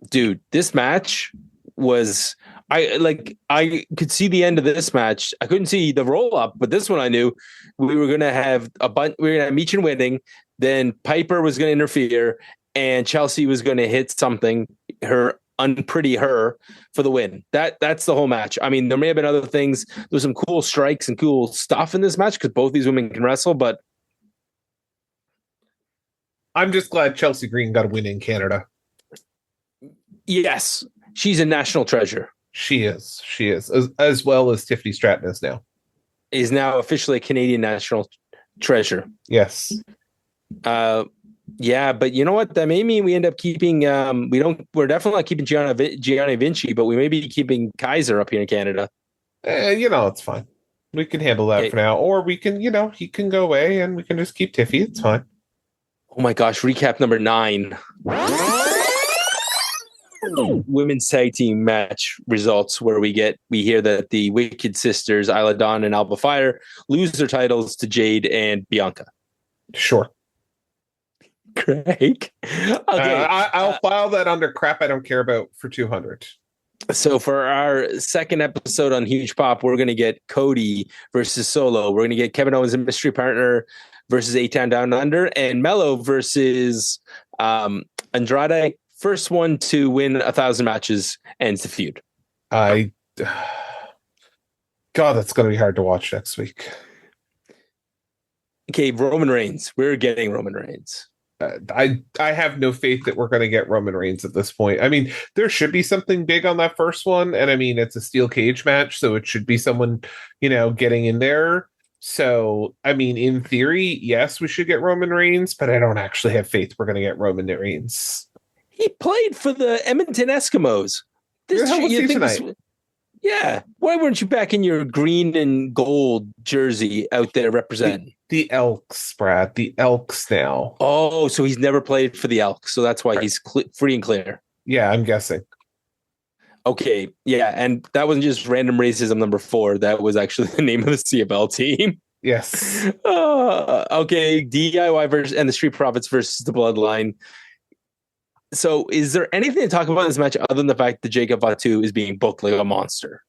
dude, this match was... I could see the end of this match. I couldn't see the roll-up, but this one I knew. We were going to have Michin winning, then Piper was going to interfere, and Chelsea was going to hit something, her for the win. That's the whole match. There may have been other things. There's some cool strikes and cool stuff in this match because both these women can wrestle, but I'm just glad Chelsea Green got a win in Canada. Yes, she's a national treasure. She is, as well as Tiffany Stratton is now. Is now officially a Canadian national treasure. Yes. Yeah, but you know what? That may mean we end up keeping. We're definitely not keeping Gianni Vinci, but we may be keeping Kaiser up here in Canada. It's fine. We can handle that for now, or we can, he can go away and we can just keep Tiffy. It's fine. Oh my gosh! Recap number 9. Women's tag team match results where we hear that the Wicked Sisters, Isla Dawn and Alba Fire, lose their titles to Jade and Bianca. Sure. Greg. Okay. I'll file that under crap I don't care about for 200. So for our second episode on Huge Pop, we're going to get Cody versus Solo. We're going to get Kevin Owens, a mystery partner, versus A-Town Down Under, and Melo versus Andrade. First one to win 1,000 matches ends the feud. God, that's going to be hard to watch next week. Okay, Roman Reigns. We're getting Roman Reigns. I have no faith that we're going to get Roman Reigns at this point. I mean, there should be something big on that first one, and I mean it's a steel cage match, so it should be someone, getting in there. So, I mean, in theory, yes, we should get Roman Reigns, but I don't actually have faith we're going to get Roman Reigns. He played for the Edmonton Eskimos. Where the hell was he tonight? Yeah. Why weren't you back in your green and gold jersey out there representing? The Elks, Brad. The Elks now. Oh, so he's never played for the Elks, so that's why he's free and clear. Yeah, I'm guessing. Okay, yeah, and that wasn't just random racism number 4. That was actually the name of the CFL team. Yes. Okay, DIY versus and the Street Profits versus the Bloodline. So, is there anything to talk about in this match other than the fact that Jacob Fatu is being booked like a monster?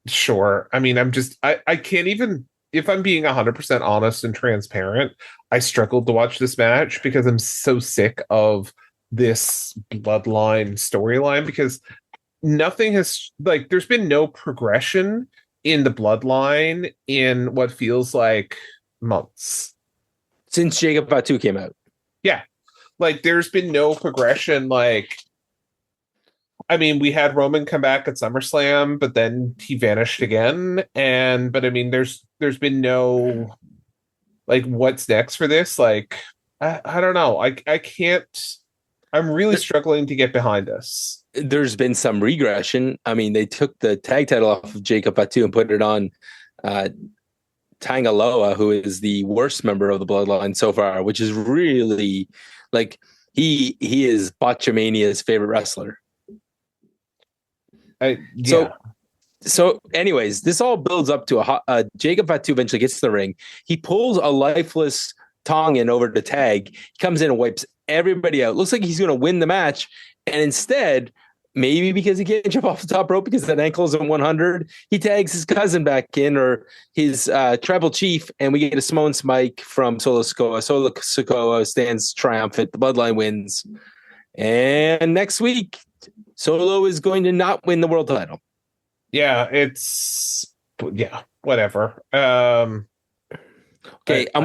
Sure. I mean, I can't even, if I'm being 100% honest and transparent, I struggled to watch this match because I'm so sick of this Bloodline storyline because nothing has, like, there's been no progression in the Bloodline in what feels like months. Since Jacob Fatu came out. Yeah. Like, there's been no progression. Like, I mean, we had Roman come back at SummerSlam, but then he vanished again. But I mean, there's been no, like, what's next for this? Like, I don't know. I can't, I'm really struggling to get behind this. There's been some regression. I mean, they took the tag title off of Jacob Fatu and put it on Tangaloa, who is the worst member of the Bloodline so far, which is really, like, he is Botchamania's favorite wrestler. Yeah. So anyways, this all builds up to Jacob Fatu eventually gets to the ring. He pulls a lifeless Tongan over to tag. He comes in and wipes everybody out. Looks like he's going to win the match. And instead, maybe because he can't jump off the top rope because that ankle isn't 100, he tags his cousin back in, or his tribal chief, and we get a Samoan Spike from Solo Sikoa. Solo Sikoa stands triumphant. The Bloodline wins. And next week, Solo is going to not win the world title. Yeah, whatever. Okay, you're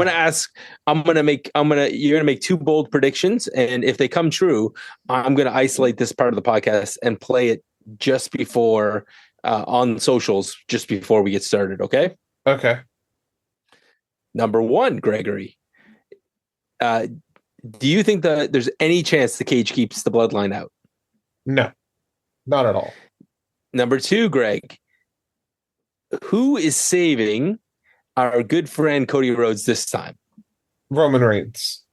gonna make 2 bold predictions, and if they come true, I'm gonna isolate this part of the podcast and play it just before on socials, just before we get started. Okay. Okay. Number 1, Gregory. Do you think that there's any chance the cage keeps the Bloodline out? No, not at all. Number 2, Greg. Who is saving our good friend Cody Rhodes this time? Roman Reigns.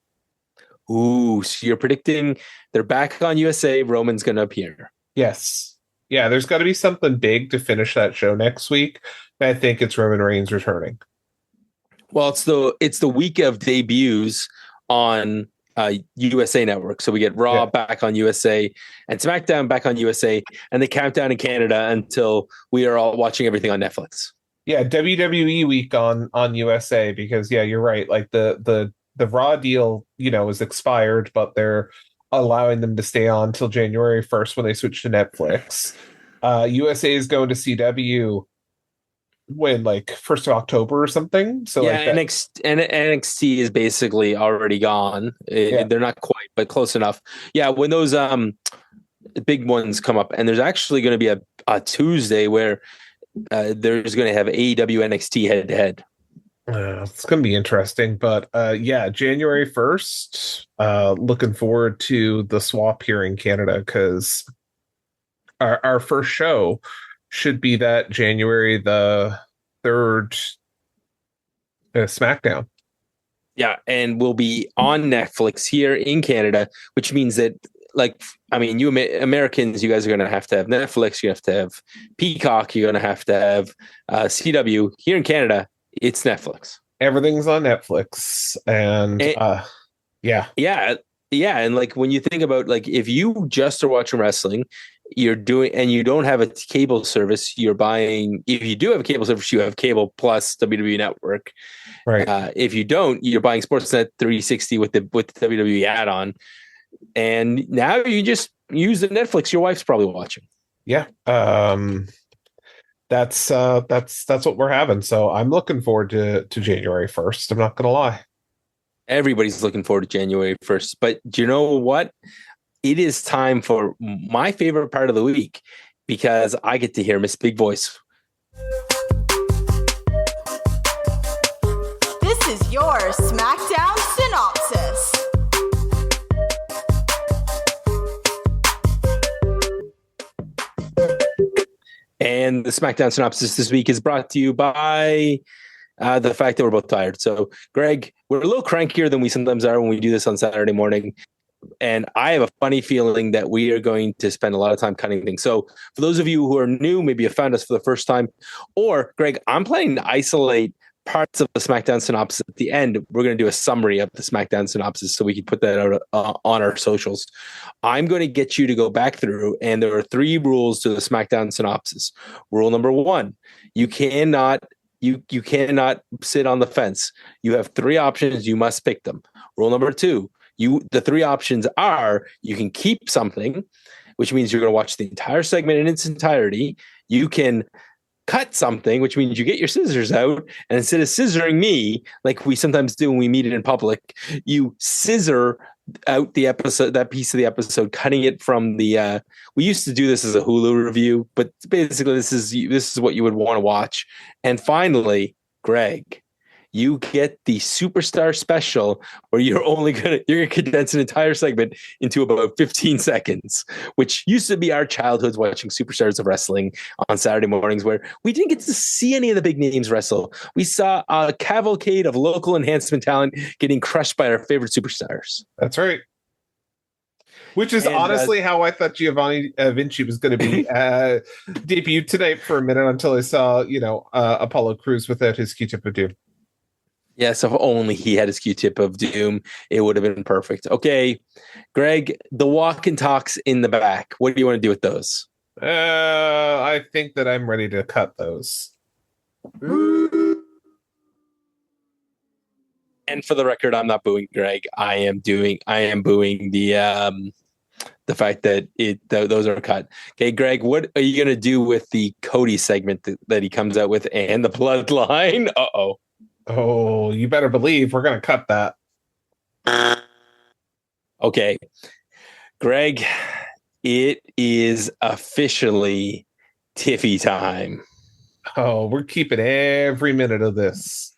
Ooh, so you're predicting they're back on USA. Roman's going to appear. Yes. Yeah, there's got to be something big to finish that show next week. I think it's Roman Reigns returning. Well, it's the week of debuts on USA Network. So we get Raw back on USA and SmackDown back on USA, and they count down in Canada until we are all watching everything on Netflix. Yeah, WWE week on USA, because you're right. Like the Raw deal, is expired, but they're allowing them to stay on till January 1st when they switch to Netflix. USA is going to CW when, like, 1st of October or something. So yeah, NXT is basically already gone. They're not quite, but close enough. Yeah, when those big ones come up, and there's actually going to be a Tuesday where there's going to have AEW NXT head to head. It's going to be interesting, but January 1st. Looking forward to the swap here in Canada, because our first show should be that January the 3rd SmackDown. Yeah, and we'll be on Netflix here in Canada, which means that, like, I mean, you Americans, you guys are going to have Netflix, you have to have Peacock, you're going to have CW. Here in Canada, it's Netflix. Everything's on Netflix, and and like, when you think about, like, if you just are watching wrestling, you don't have a cable service, you're buying. If you do have a cable service, you have cable plus WWE Network. Right. If you don't, you're buying Sportsnet 360 with the WWE add-on. And now you just use the Netflix your wife's probably watching. Yeah. That's what we're having. So I'm looking forward to January 1st. I'm not gonna lie. Everybody's looking forward to January 1st. But do you know what? It is time for my favorite part of the week because I get to hear Miss Big Voice. This is your SmackDown synopsis. And the SmackDown synopsis this week is brought to you by the fact that we're both tired. So, Greg, we're a little crankier than we sometimes are when we do this on Saturday morning. And I have a funny feeling that we are going to spend a lot of time cutting things. So, for those of you who are new, maybe have found us for the first time, or Greg, I'm planning to isolate parts of the SmackDown synopsis at the end. We're going to do a summary of the SmackDown synopsis so we can put that out on our socials. I'm going to get you to go back through, and there are 3 rules to the SmackDown synopsis. Rule number 1, you cannot sit on the fence. You have 3 options. You must pick them. Rule number 2, the 3 options are you can keep something, which means you're going to watch the entire segment in its entirety. You can cut something, which means you get your scissors out, and instead of scissoring me, like we sometimes do when we meet in public, you scissor out the episode, that piece of the episode, cutting it from the. We used to do this as a Hulu review, but basically this is what you would want to watch. And finally, Greg, you get the Superstar Special, where you're gonna condense an entire segment into about 15 seconds, which used to be our childhoods watching Superstars of Wrestling on Saturday mornings, where we didn't get to see any of the big names wrestle. We saw a cavalcade of local enhancement talent getting crushed by our favorite superstars. That's right. Which is honestly how I thought Giovanni Vinci was going to be debuted tonight for a minute until I saw, Apollo Crews without his Q-tip of doom. Yes, if only he had his Q-tip of doom, it would have been perfect. Okay, Greg, the walk and talks in the back. What do you want to do with those? I think that I'm ready to cut those. And for the record, I'm not booing Greg. I am booing the fact that those are cut. Okay, Greg, what are you going to do with the Cody segment that he comes out with and the bloodline? Uh-oh. Oh, you better believe we're going to cut that. Okay. Greg, it is officially Tiffy time. Oh, we're keeping every minute of this.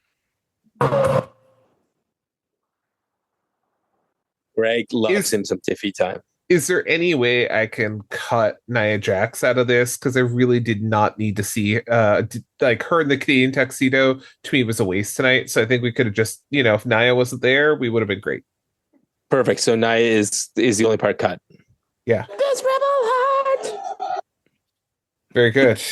Greg loves him some Tiffy time. Is there any way I can cut Nia Jax out of this? Because I really did not need to see like her in the Canadian Tuxedo. To me, was a waste tonight. So I think we could have just, if Nia wasn't there, we would have been great. Perfect. So Nia is the only part cut. Yeah. This rebel heart. Very good.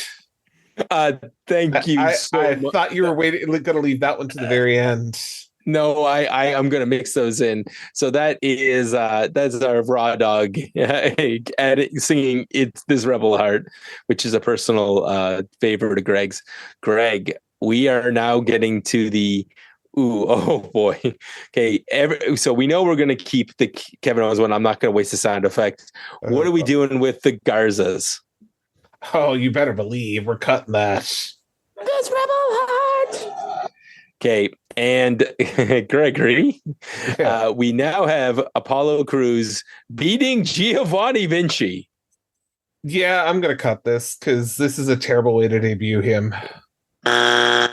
Thank you. I much. thought you were going to leave that one to the very end. No, I'm going to mix those in. So that's our Raw Dog singing "It's This Rebel Heart," which is a personal favorite of Greg's. Greg, we are now getting to the oh boy. Okay, so we know we're going to keep the Kevin Owens one. I'm not going to waste the sound effect. What are we doing with the Garzas? Oh, you better believe we're cutting that. This rebel heart. Okay, and Gregory, we now have Apollo Crews beating Giovanni Vinci. Yeah, I'm going to cut this because this is a terrible way to debut him. Yeah,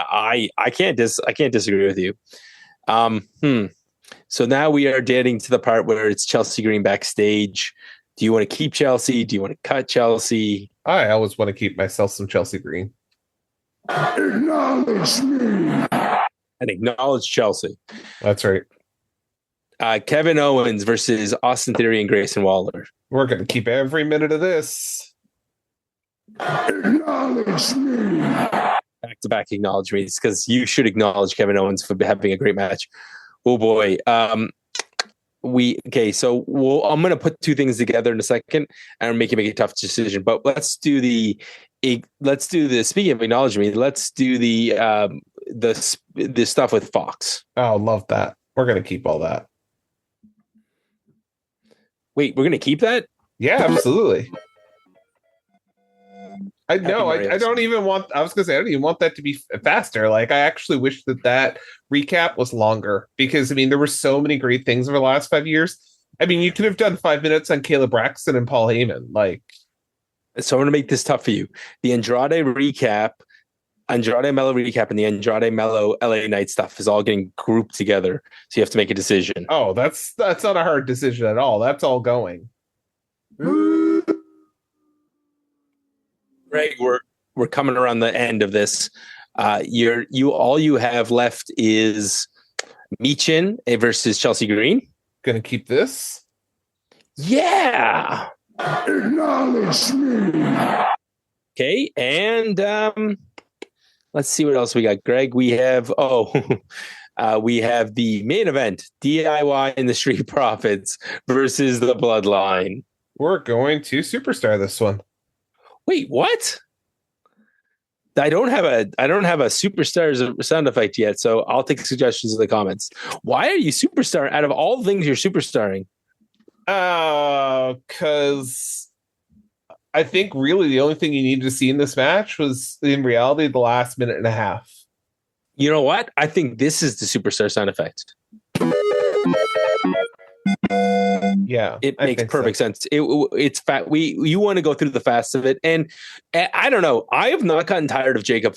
I can't disagree with you. So now we are getting to the part where it's Chelsea Green backstage. Do you want to keep Chelsea? Do you want to cut Chelsea? I always want to keep myself some Chelsea Green. Acknowledge me. And acknowledge Chelsea. That's right. Kevin Owens versus Austin Theory and Grayson Waller. We're going to keep every minute of this. Acknowledge me. Back-to-back acknowledgements, because you should acknowledge Kevin Owens for having a great match. Oh boy. So I'm going to put 2 things together in a second and make a tough decision. But let's do the speaking of acknowledgement, let's do the stuff with Fox. Oh, love that. We're going to keep all that. Wait, we're going to keep that? Yeah, absolutely. I know. I don't even want. I was gonna say I don't even want that to be faster. Like I actually wish that recap was longer because I mean there were so many great things over the last 5 years. I mean you could have done 5 minutes on Caleb Braxton and Paul Heyman. Like, so I'm going to make this tough for you. The Andrade Mello recap, and the Andrade Mello LA Knight stuff is all getting grouped together. So you have to make a decision. Oh, that's not a hard decision at all. That's all going. Greg, we're coming around the end of this. All you have left is Meechin versus Chelsea Green. Gonna keep this. Yeah. Acknowledge me. Okay, and let's see what else we got. Greg, we have we have the main event: DIY and the Street Profits versus the Bloodline. We're going to superstar this one. Wait, what? I don't have a superstars sound effect yet, so I'll take suggestions in the comments. Why are you superstar out of all the things you're superstarring? Because I think really the only thing you needed to see in this match was in reality the last minute and a half. You know what? I think this is the superstar sound effect. Yeah, it makes perfect sense. It's fat. You want to go through the fast of it, and I don't know. I have not gotten tired of Jacob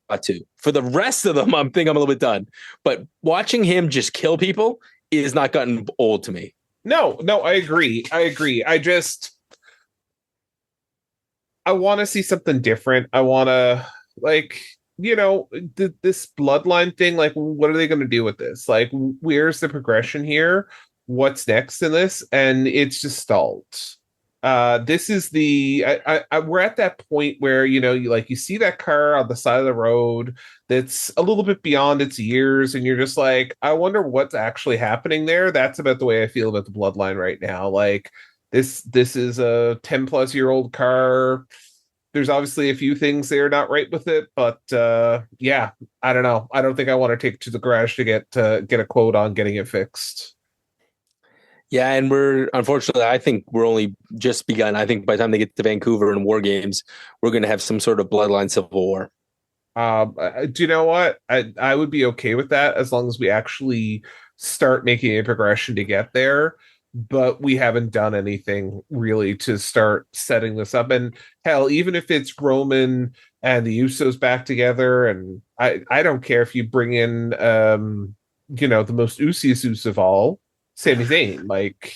Fatu. For the rest of them, I'm a little bit done. But watching him just kill people is not gotten old to me. No, I agree. I want to see something different. I want to this bloodline thing. Like, what are they going to do with this? Like, where's the progression here? What's next in this? And it's just stalled. This is we're at that point where you see that car on the side of the road that's a little bit beyond its years, and you're just like, I wonder what's actually happening there. That's about the way I feel about the bloodline right now. Like, this is a 10+ year old car. There's obviously a few things they're not right with it, but yeah, I don't know. I don't think I want to take it to the garage to get a quote on getting it fixed. Yeah, and unfortunately, I think we're only just begun. I think by the time they get to Vancouver and War Games, we're going to have some sort of bloodline civil war. Do you know what? I would be okay with that as long as we actually start making a progression to get there. But we haven't done anything really to start setting this up. And hell, even if it's Roman and the Usos back together, and I don't care if you bring in the most Usos of all, Sami Zayn. Like,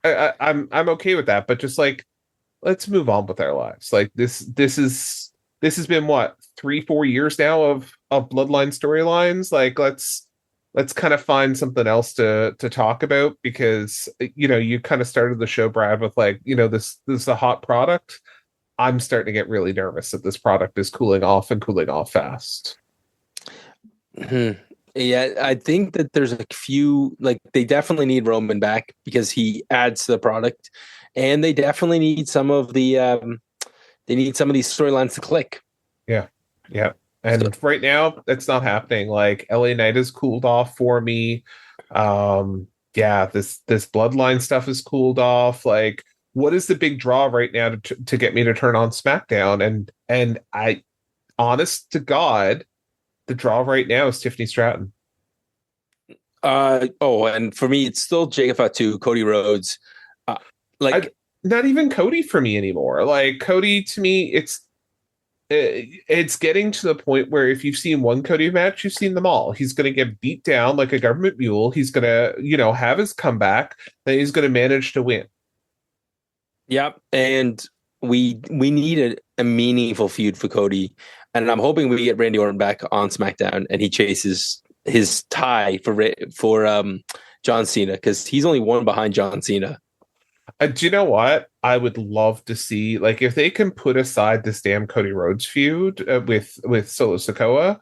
I'm okay with that. But just like, let's move on with our lives. Like this has been what, 3-4 years now of bloodline storylines. Like, let's kind of find something else to talk about, because you kind of started the show, Brad, with like, this is a hot product. I'm starting to get really nervous that this product is cooling off fast. Mm-hmm. Yeah, I think that there's a few, like, they definitely need Roman back because he adds to the product, and they definitely need some of the these storylines to click. Yeah. And right now, that's not happening. Like, LA Knight has cooled off for me. This bloodline stuff is cooled off. Like, what is the big draw right now to get me to turn on SmackDown? And I, honest to God, the draw right now is Tiffany Stratton. And for me, it's still Jacob Fatu, Cody Rhodes. Not even Cody for me anymore. Like, Cody, to me, it's getting to the point where if you've seen one Cody match, you've seen them all. He's going to get beat down like a government mule. He's going to, have his comeback. Then he's going to manage to win. Yep. And we need a meaningful feud for Cody. And I'm hoping we get Randy Orton back on SmackDown and he chases his tie for John Cena, because he's only one behind John Cena. Do you know what? I would love to see, like, if they can put aside this damn Cody Rhodes feud with Solo Sikoa,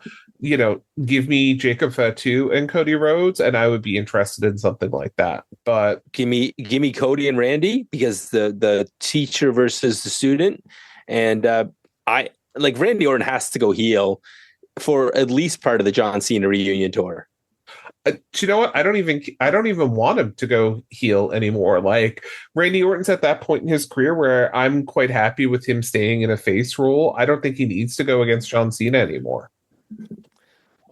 give me Jacob Fatu and Cody Rhodes, and I would be interested in something like that. But give me Cody and Randy, because the teacher versus the student, and Randy Orton has to go heel for at least part of the John Cena reunion tour. Do you know what? I don't even want him to go heel anymore. Like Randy Orton's at that point in his career where I'm quite happy with him staying in a face role. I don't think he needs to go against John Cena anymore.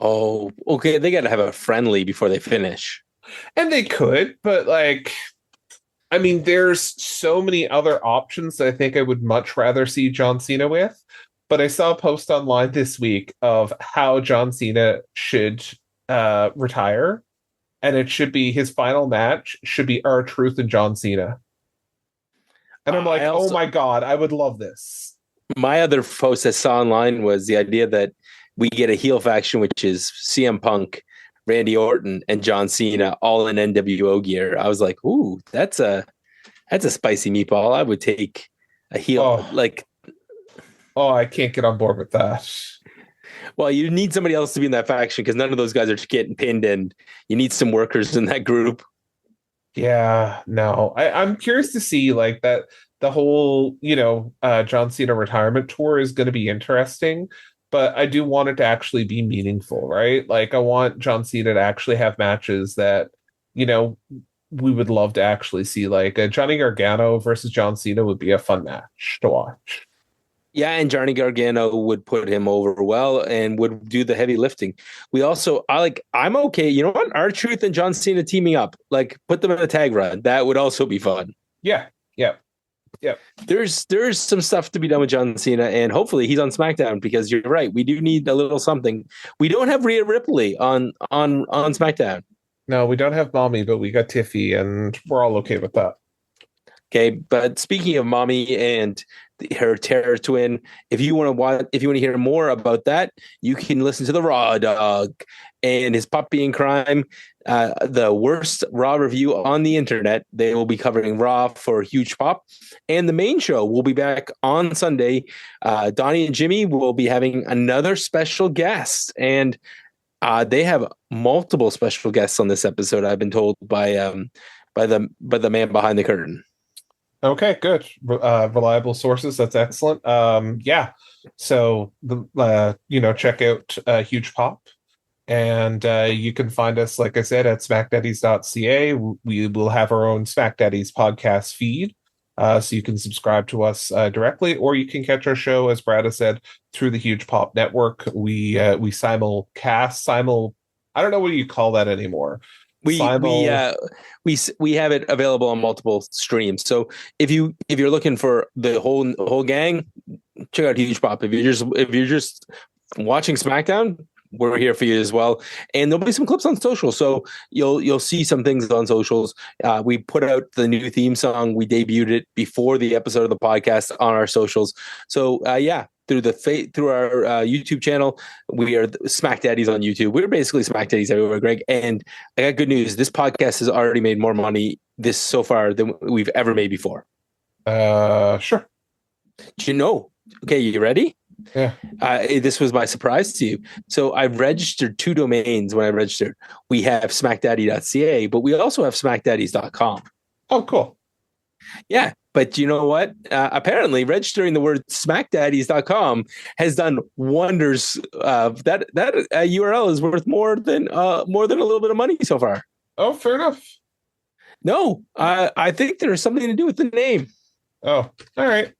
Oh, okay. They got to have a friendly before they finish. And they could, but like, I mean, there's so many other options that I think I would much rather see John Cena with. But I saw a post online this week of how John Cena should retire, and it should be his final match should be R-Truth and John Cena. And I'm like, oh my God, I would love this. My other post I saw online was the idea that we get a heel faction, which is CM Punk, Randy Orton, and John Cena all in NWO gear. I was like, ooh, that's a spicy meatball. I would take a heel I can't get on board with that. Well, you need somebody else to be in that faction because none of those guys are getting pinned, and you need some workers in that group. Yeah, no, I'm curious to see like that. The whole, John Cena retirement tour is going to be interesting, but I do want it to actually be meaningful, right? Like I want John Cena to actually have matches that, we would love to actually see. Like Johnny Gargano versus John Cena would be a fun match to watch. Yeah, and Johnny Gargano would put him over well and would do the heavy lifting. I'm okay. You know what? R-Truth and John Cena teaming up, like put them in a tag run. That would also be fun. Yeah. There's some stuff to be done with John Cena, and hopefully he's on SmackDown because you're right. We do need a little something. We don't have Rhea Ripley on SmackDown. No, we don't have Mommy, but we got Tiffy, and we're all okay with that. Okay, but speaking of Mommy and her terror twin, if you want to hear more about that, you can listen to the Raw Dog and his puppy in crime, the worst Raw review on the internet. They will be covering Raw for Huge Pop, and the main show will be back on Sunday. Donnie and Jimmy will be having another special guest, and they have multiple special guests on this episode. I've been told by the man behind the curtain. Okay, good. Reliable sources. That's excellent. Yeah. So, check out Huge Pop. And you can find us, like I said, at SmackDaddies.ca. We will have our own SmackDaddies podcast feed. So you can subscribe to us directly, or you can catch our show, as Brad has said, through the Huge Pop Network. We simulcast. I don't know what you call that anymore. We have it available on multiple streams. So if you're looking for the whole gang, check out Huge Pop. If you're just watching SmackDown, we're here for you as well. And there'll be some clips on social, so you'll see some things on socials. We put out the new theme song. We debuted it before the episode of the podcast on our socials. So through our YouTube channel, we are SmackDaddies on YouTube. We're basically SmackDaddies everywhere, Greg. And I got good news. This podcast has already made more money so far than we've ever made before. Sure. Do you know? Okay, you ready? Yeah. This was my surprise to you. So I registered 2 domains when I registered. We have SmackDaddy.ca, but we also have SmackDaddies.com. Oh, cool. Yeah. But you know what? Apparently, registering the word SmackDaddies.com has done wonders. That URL is worth more than a little bit of money so far. Oh, fair enough. No, I think there's something to do with the name. Oh, all right.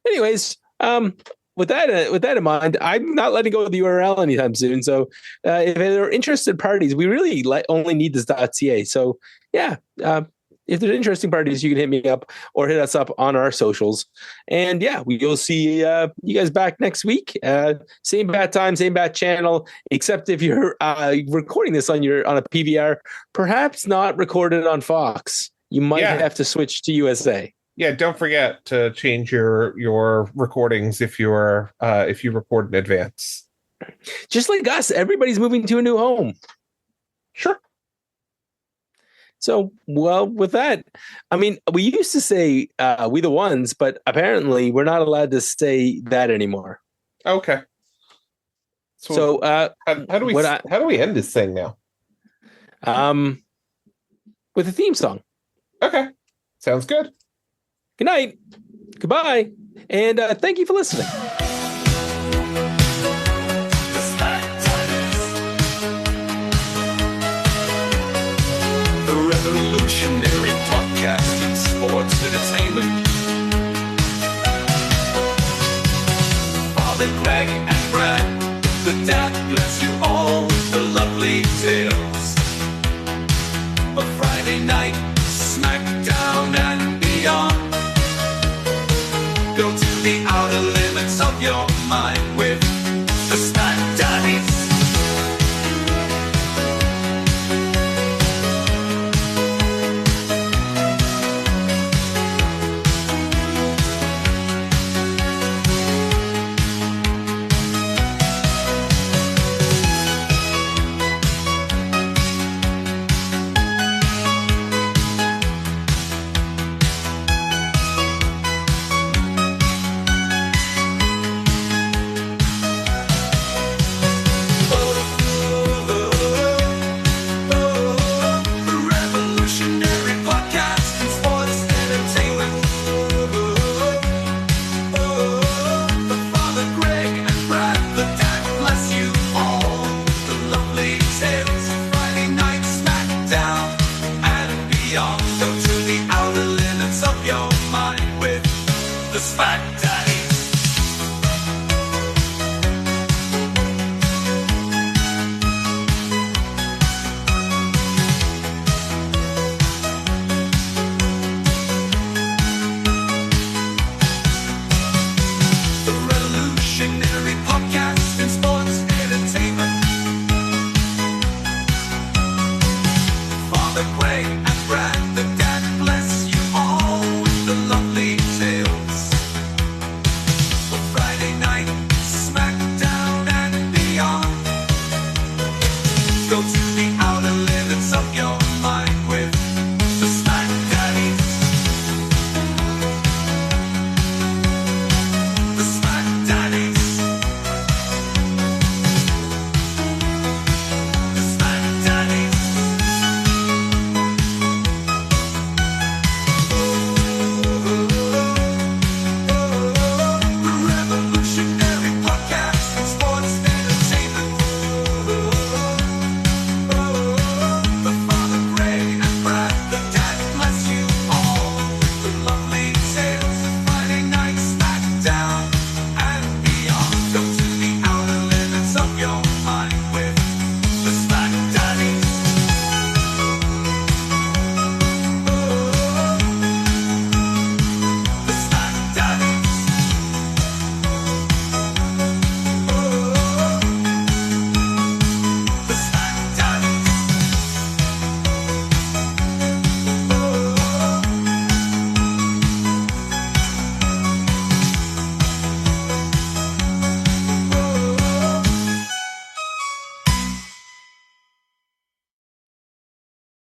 Anyways, with that in mind, I'm not letting go of the URL anytime soon. So if there are interested parties, we really only need this .ca. So yeah. If there's interesting parties, you can hit me up or hit us up on our socials. And yeah, we'll see you guys back next week. Same bat time, same bat channel, except if you're recording this on a PVR, perhaps not recorded on Fox. You might have to switch to USA. Yeah, don't forget to change your recordings if you record in advance. Just like us, everybody's moving to a new home. Sure. So, well, with that, I mean, we used to say we the ones, but apparently we're not allowed to say that anymore. Okay. So how do we end this thing now? With a theme song. Okay. Sounds good. Good night. Goodbye. And thank you for listening. revolutionary podcast in sports entertainment. Father Greg and Brad, the dad bless you all the lovely tales of Friday night, SmackDown and beyond. Go to the outer limits of your mind.